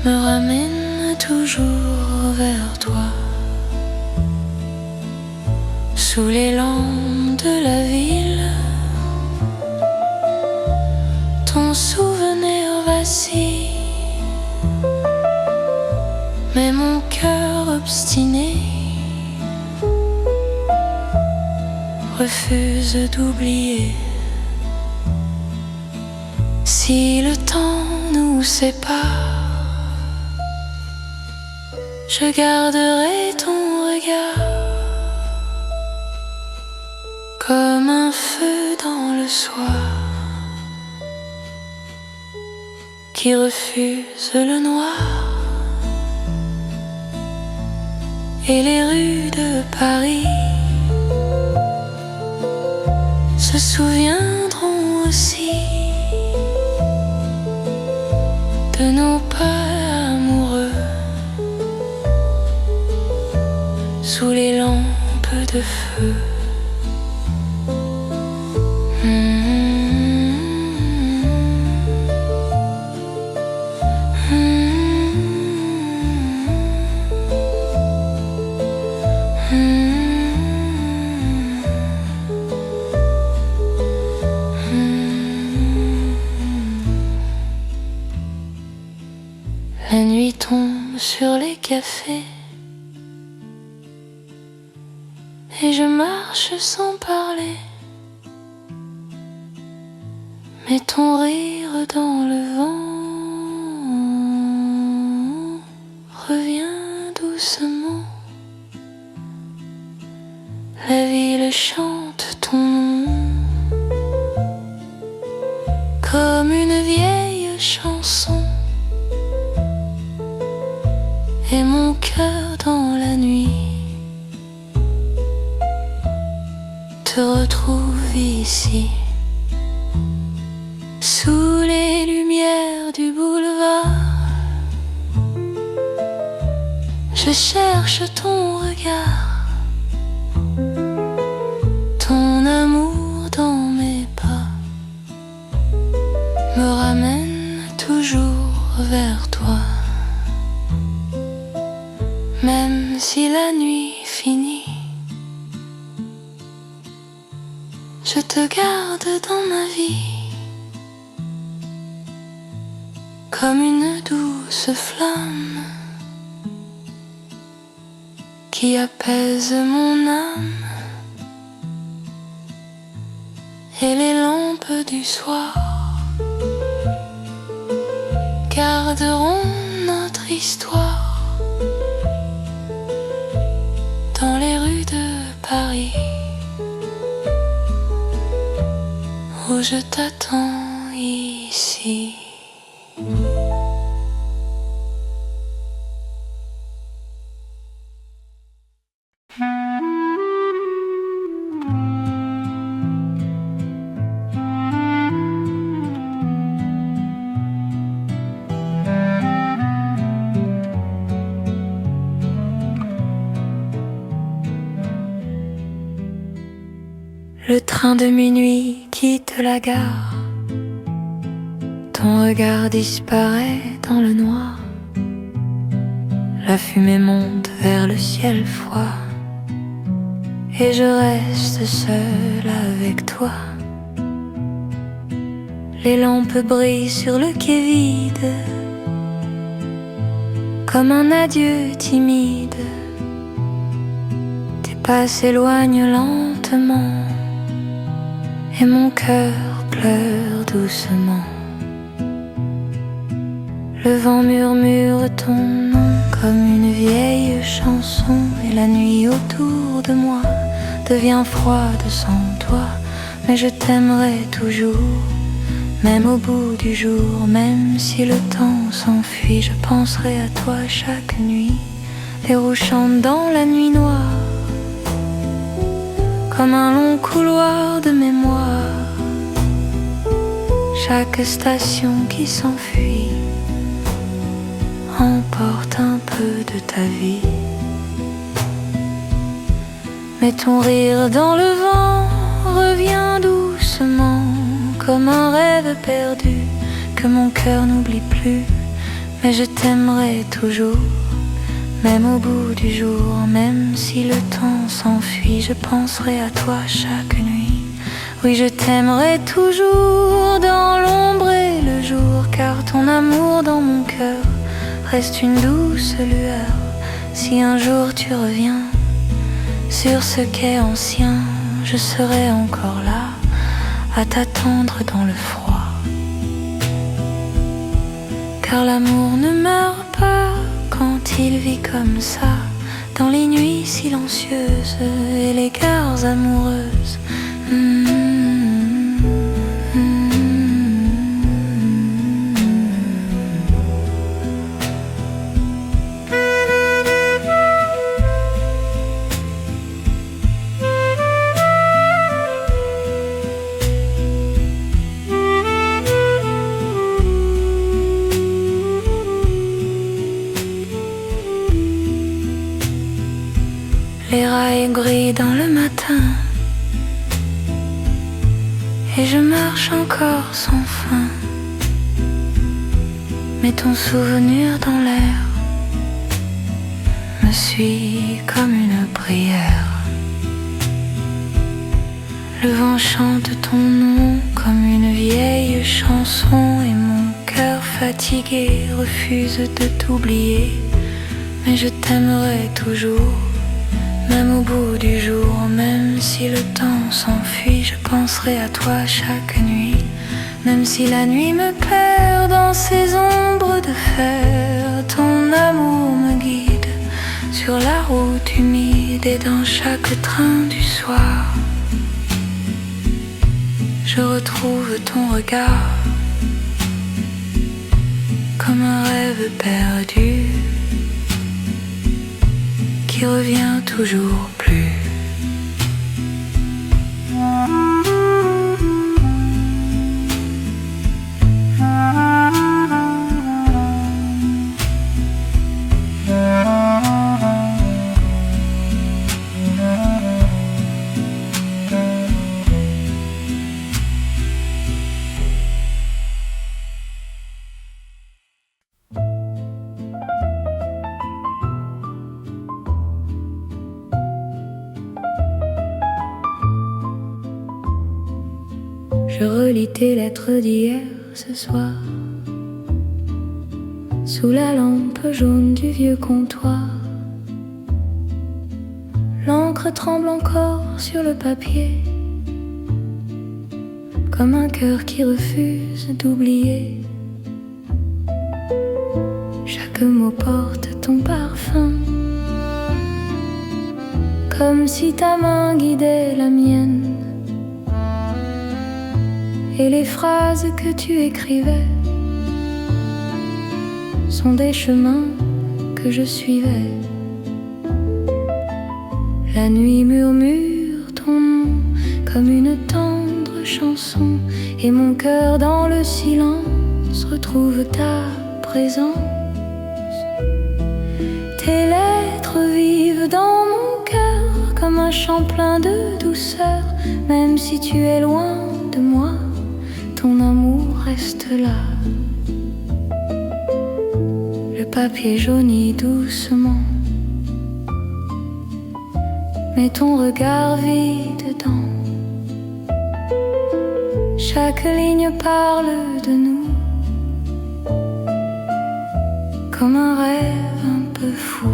me ramène toujours vers toi. Sous les lampes de la ville, ton souvenir vacille. Mais mon cœur obstiné refuse d'oublier. Si le temps nous sépare, je garderai ton regard comme un feu dans le soir qui refuse le noir. Et les rues de Paris se souviendront aussi de nos pas amoureux sous les lampes de feu. La nuit tombe sur les cafés et je marche sans parler, mais ton rire dans le vent revient doucement. La ville chante ton nom comme une vieille chanson. Et mon cœur dans la nuit te retrouve ici. Sous les lumières du boulevard, je cherche ton regard, ton amour dans mes pas me ramène toujours vers toi. Même si la nuit finit, je te garde dans ma vie comme une douce flamme qui apaise mon âme. Et les lampes du soir garderont notre histoire où je t'attends ici. Le train de minuit quitte la gare, ton regard disparaît dans le noir. La fumée monte vers le ciel froid, et je reste seule avec toi. Les lampes brillent sur le quai vide, comme un adieu timide. Tes pas s'éloignent lentement, et mon cœur pleure doucement. Le vent murmure ton nom comme une vieille chanson, et la nuit autour de moi devient froide sans toi. Mais je t'aimerai toujours, même au bout du jour. Même si le temps s'enfuit, je penserai à toi chaque nuit. Les roues chantent dans la nuit noire, comme un long couloir de mémoire. Chaque station qui s'enfuit emporte un peu de ta vie. Mais ton rire dans le vent revient doucement, comme un rêve perdu que mon cœur n'oublie plus. Mais je t'aimerai toujours, même au bout du jour. Même si le temps s'enfuit, je penserai à toi chaque nuit. Oui, je t'aimerai toujours dans l'ombre et le jour, car ton amour dans mon cœur reste une douce lueur. Si un jour tu reviens sur ce quai ancien, je serai encore là à t'attendre dans le froid. Car l'amour ne meurt pas quand il vit comme ça, dans les nuits silencieuses et les gares amoureuses. Les rails brillent dans le matin, et je marche encore sans fin. Mais ton souvenir dans l'air me suit comme une prière. Le vent chante ton nom comme une vieille chanson, et mon cœur fatigué refuse de t'oublier. Mais je t'aimerai toujours, même au bout du jour. Même si le temps s'enfuit, je penserai à toi chaque nuit. Même si la nuit me perd dans ces ombres de fer, ton amour me guide sur la route humide. Et dans chaque train du soir, je retrouve ton regard comme un rêve perdu qui revient toujours plus. Je relis tes lettres d'hier ce soir, sous la lampe jaune du vieux comptoir. L'encre tremble encore sur le papier, comme un cœur qui refuse d'oublier. Chaque mot porte ton parfum, comme si ta main guidait la mienne. Et les phrases que tu écrivais sont des chemins que je suivais. La nuit murmure ton nom comme une tendre chanson, et mon cœur dans le silence retrouve ta présence. Tes lettres vivent dans mon cœur comme un chant plein de douceur. Même si tu es loin de moi, ton amour reste là. Le papier jaunit doucement, mais ton regard vit dedans. Chaque ligne parle de nous, comme un rêve un peu fou.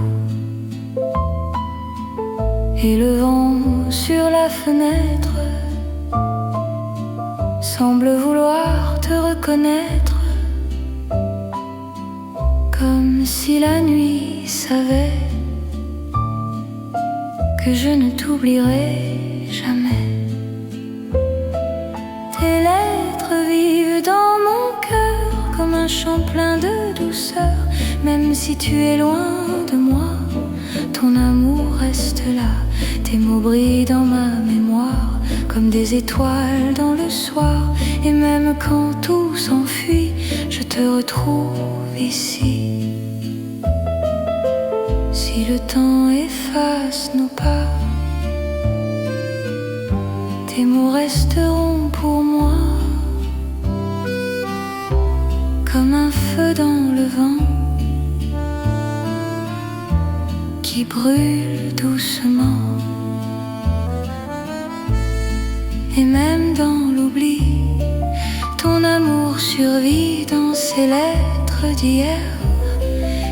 Et le vent sur la fenêtre semble vouloir te reconnaître, comme si la nuit savait que je ne t'oublierai jamais. Tes lettres vivent dans mon cœur comme un chant plein de douceur. Même si tu es loin de moi, ton amour reste là. Tes mots brillent dans ma mémoire comme des étoiles dans le soir. Et même quand tout s'enfuit, je te retrouve ici. Si le temps efface nos pas, tes mots resteront pour moi comme un feu dans le vent qui brûle doucement. Et même dans l'oubli, ton amour survit dans ces lettres d'hier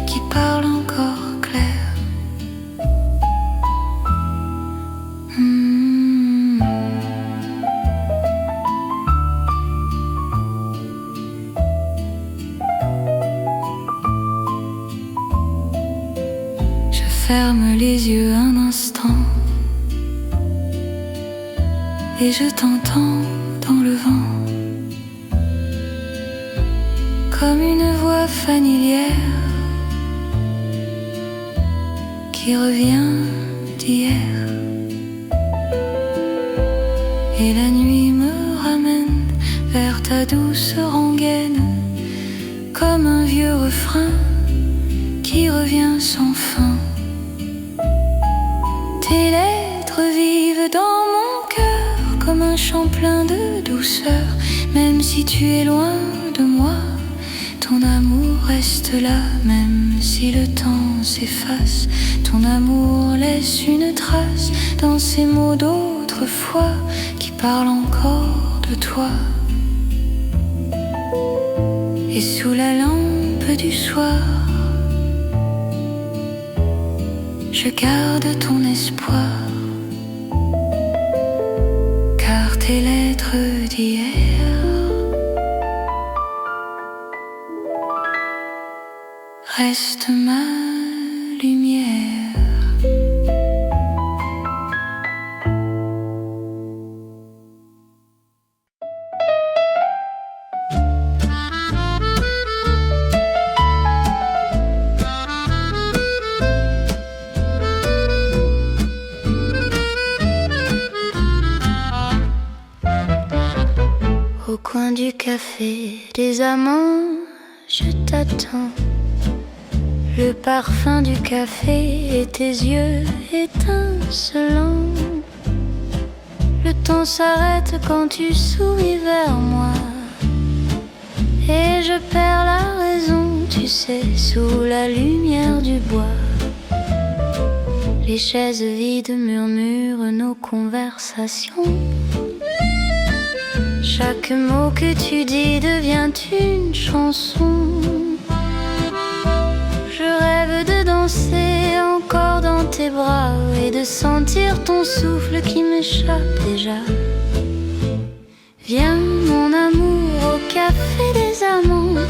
qui parlent encore clair. Je ferme les yeux un instant et je t'entends dans le vent, comme une voix familière qui revient d'hier. Et la nuit me ramène vers ta douce rengaine, comme un vieux refrain qui revient sans fin. Tes lettres vivent dans mon cœur comme un chant plein de douceur. Même si tu es loin de moi, ton amour reste là. Même si le temps s'efface, ton amour laisse une trace dans ces mots d'autrefois qui parlent encore de toi. Et sous la lampe du soir, je garde ton espoir, car tes lettres d'hier restent ma lumière. Au coin du café des amants, je t'attends. Le parfum du café et tes yeux étincelants. Le temps s'arrête quand tu souris vers moi, et je perds la raison, tu sais, sous la lumière du bois. Les chaises vides murmurent nos conversations. Chaque mot que tu dis devient une chanson. Je rêve de danser encore dans tes bras et de sentir ton souffle qui m'échappe déjà. Viens mon amour au café des amants,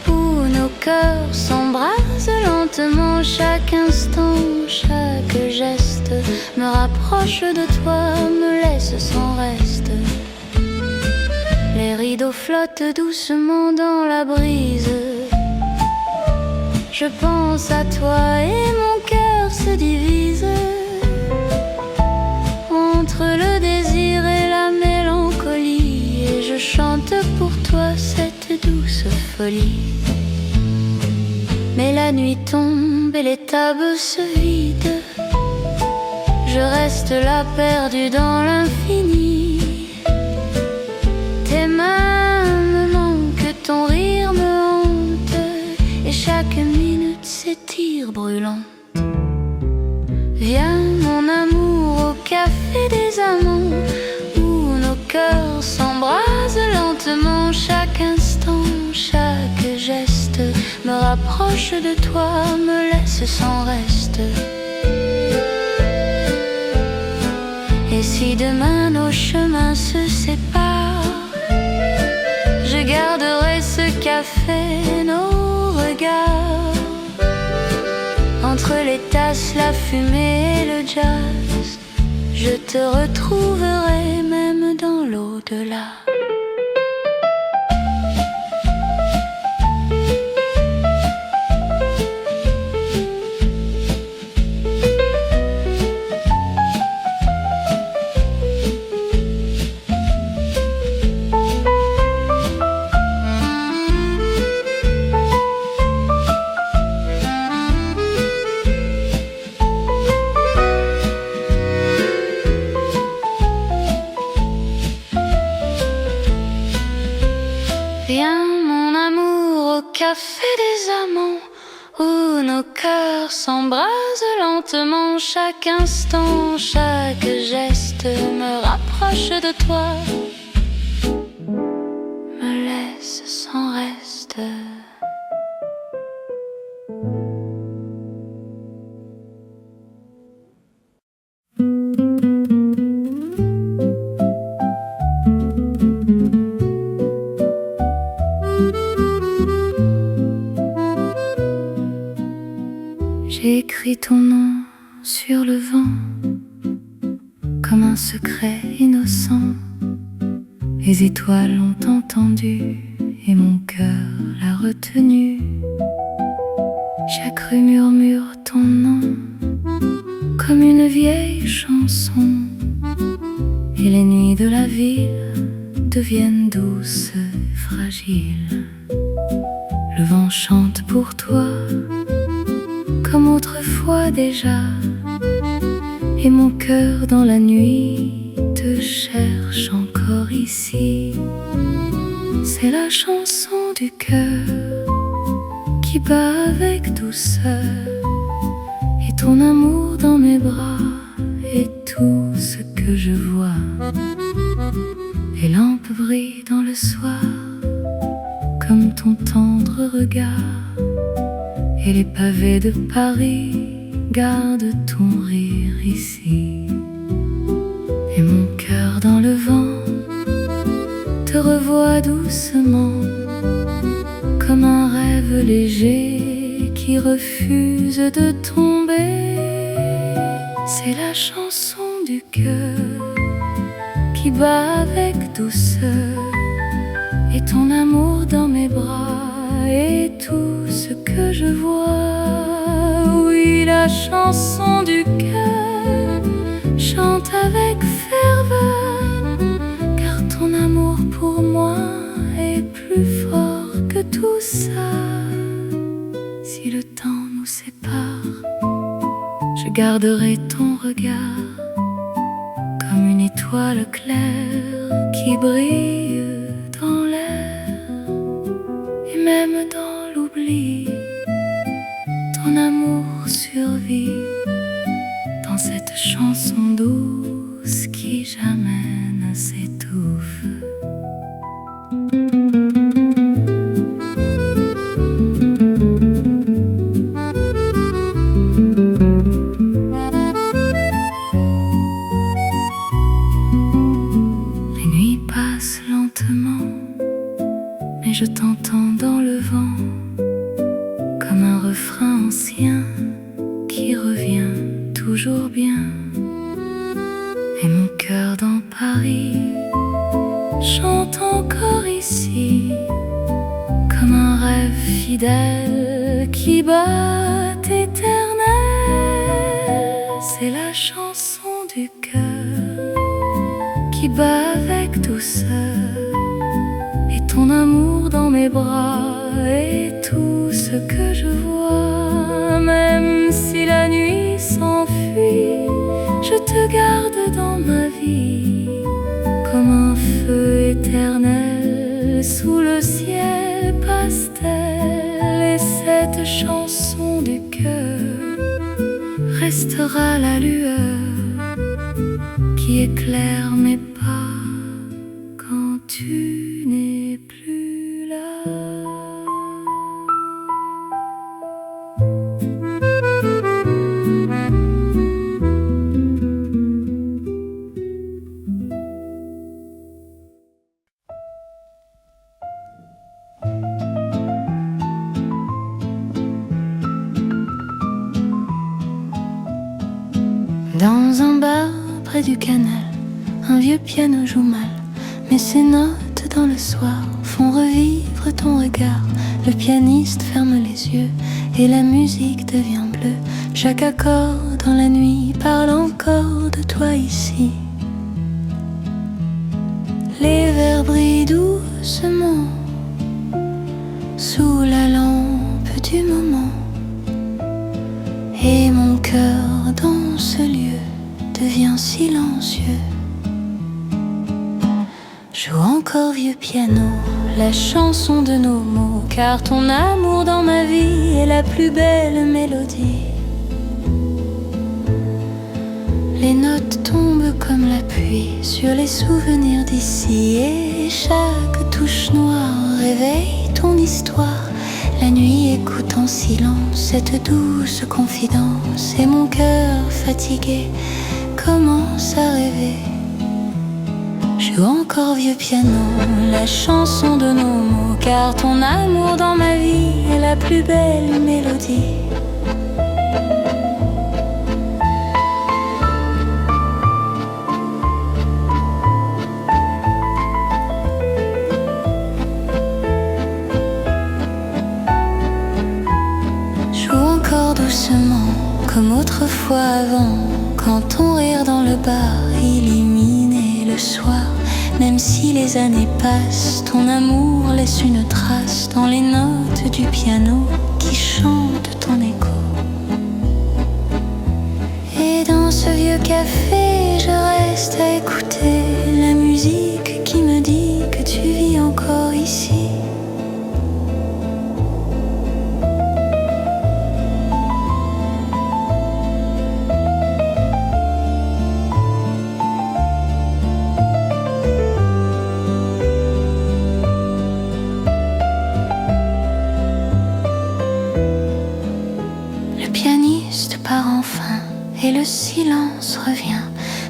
où nos cœurs s'embrasent lentement. Chaque instant, chaque geste me rapproche de toi, me laisse sans reste. Les rideaux rideau flotte doucement dans la brise. Je pense à toi et mon cœur se divise entre le désir et la mélancolie, et je chante pour toi cette douce folie. Mais la nuit tombe et les tables se vident, je reste là perdue dans l'infini. Tes mains me manquent, ton rire me hante, et chaque minute s'étire brûlante. Viens mon amour au café des amants, où nos cœurs s'embrasent lentement. Chaque instant, chaque geste me rapproche de toi, me laisse sans reste. Et si demain nos chemins se séparent, je garderai ce café, nos regards. Entre les tasses, la fumée et le jazz, je te retrouverai même dans l'au-delà. Viens mon amour au café des amants, où nos cœurs s'embrasent lentement. Chaque instant, chaque geste me rapproche de toi, me laisse sans reste. J'ai écrit ton nom sur le vent, comme un secret innocent. Les étoiles l'ont entendu et mon cœur l'a retenu. Chaque rue murmure ton nom comme une vieille chanson, et les nuits de la ville deviennent douces et fragiles. Le vent chante pour toi comme autrefois déjà, et mon cœur dans la nuit te cherche encore ici. C'est la chanson du cœur qui bat avec douceur, et ton amour dans mes bras est tout ce que je vois. Les lampes brillent dans le soir comme ton tendre regard, et les pavés de Paris gardent ton rire ici. Et mon cœur dans le vent te revoit doucement, comme un rêve léger qui refuse de tomber. C'est la chanson du cœur qui bat avec douceur, et ton amour dans mes bras est tout ce que je vois. Oui, la chanson du cœur chante avec ferveur, car ton amour pour moi est plus fort que tout ça. Si le temps nous sépare, je garderai ton regard comme une étoile claire qui brille dans l'air. Et même dans l'oubli, ton amour survit dans cette chanson douce qui jamais ne s'étouffe. Les nuits passent lentement, mais je t'entends dans le vent, comme un refrain ancien qui revient toujours bien. Et mon cœur dans Paris chante encore ici, comme un rêve fidèle qui bat éternel. C'est la chanson du cœur qui bat avec douceur, et ton amour dans mes bras est tout ce que je vois. Même si la nuit s'enfuit, je te garde dans ma vie, comme un feu éternel sous le ciel pastel. Et cette chanson du cœur restera la lueur qui éclaire mes pas quand tu n'es plus là. Dans un bar près du canal, un vieux piano joue mal, mais ses notes dans le soir font revivre ton regard. Le pianiste ferme les yeux et la musique devient bleue. Chaque accord dans la nuit parle encore de toi ici. Les vers brillent doucement sous la lampe du moment, et mon cœur dans ce lieu devient silencieux. Joue encore vieux piano, la chanson de nos mots, car ton amour dans ma vie est la plus belle mélodie. Les notes tombent comme la pluie sur les souvenirs d'ici, et chaque touche noire réveille ton histoire. La nuit écoute en silence cette douce confidence, et mon cœur fatigué commence à rêver. Joue encore vieux piano, la chanson de nos mots, car ton amour dans ma vie est la plus belle mélodie. Doucement, comme autrefois avant, quand ton rire dans le bar illuminait le soir. Même si les années passent, ton amour laisse une trace dans les notes du piano qui chante ton écho. Et dans ce vieux café, je reste à écouter la musique qui me dit que tu vis encore ici. Part enfin et le silence revient,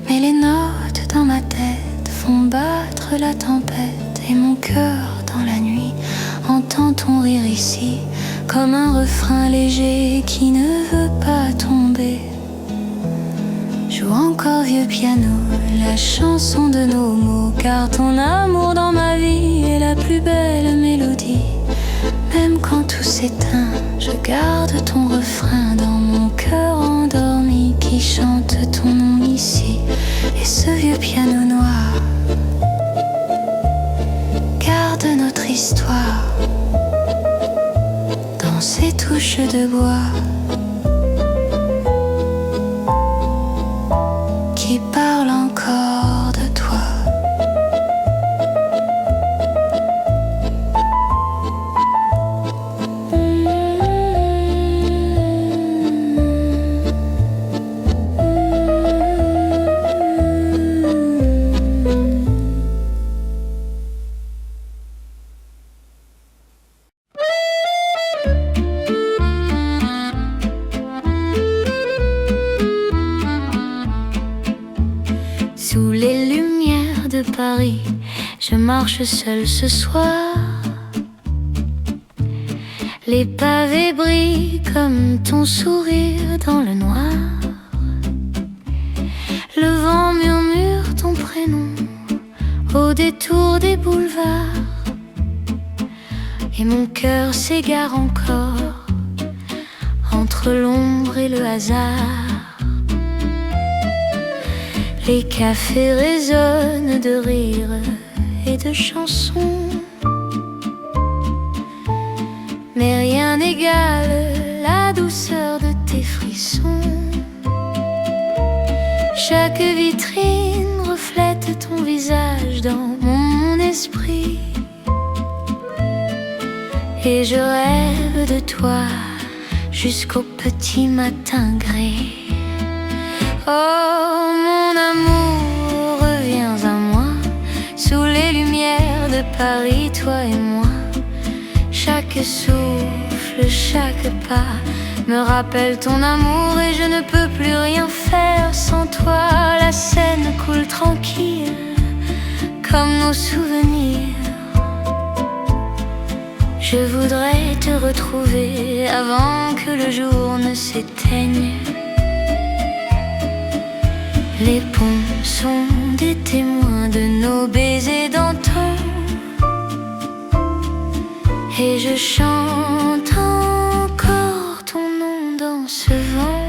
mais les notes dans ma tête font battre la tempête, et mon cœur dans la nuit entend ton rire ici, comme un refrain léger qui ne veut pas tomber. Joue encore vieux piano, la chanson de nos mots, car ton amour dans ma vie est la plus belle mélodie. Même quand tout s'éteint, je garde ton refrain dans mon cœur endormi qui chante ton nom ici. Et ce vieux piano noir garde notre histoire dans ses touches de bois qui parlent encore de toi. Sous les lumières de Paris, je marche seule ce soir. Les pavés brillent comme ton sourire dans le noir. Le vent murmure ton prénom au détour des boulevards, et mon cœur s'égare encore entre l'ombre et le hasard. Les cafés résonnent de rires et de chansons, mais rien n'égale la douceur de tes frissons. Chaque vitrine reflète ton visage dans mon esprit, et je rêve de toi jusqu'au petit matin gris. Oh mon amour, reviens à moi, sous les lumières de Paris, toi et moi. Chaque souffle, chaque pas me rappelle ton amour, et je ne peux plus rien faire sans toi. La Seine coule tranquille comme nos souvenirs. Je voudrais te retrouver avant que le jour ne s'éteigne. Les ponts sont des témoins de nos baisers d'antan, et je chante encore ton nom dans ce vent.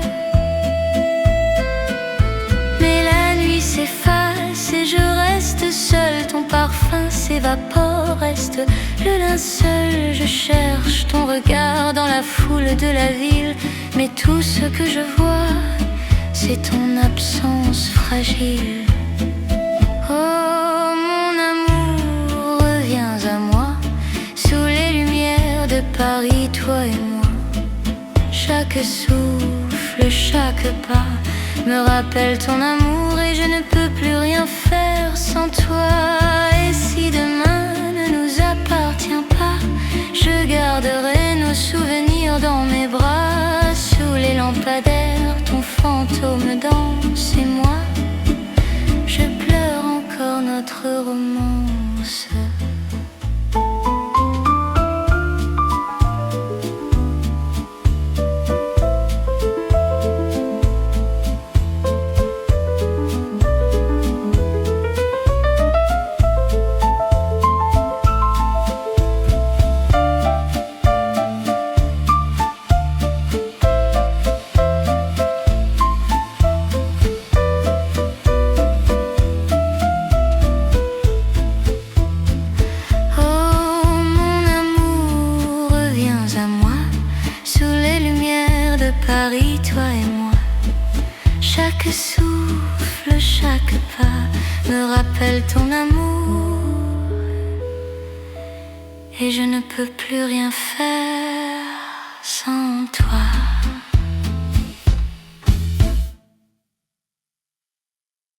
Mais la nuit s'efface et je reste seule, ton parfum s'évapore, reste le linceul. Je cherche ton regard dans la foule de la ville, mais tout ce que je vois, c'est ton absence fragile. Oh mon amour, reviens à moi, sous les lumières de Paris, toi et moi. Chaque souffle, chaque pas me rappelle ton amour, et je ne peux plus rien faire sans toi. Et si demain ne nous appartient pas, je garderai nos souvenirs dans mes bras. Sous les lampadaires, ton fantôme danse, et moi, je pleure encore notre romance. Paris, toi et moi. Chaque souffle, chaque pas me rappelle ton amour, et je ne peux plus rien faire sans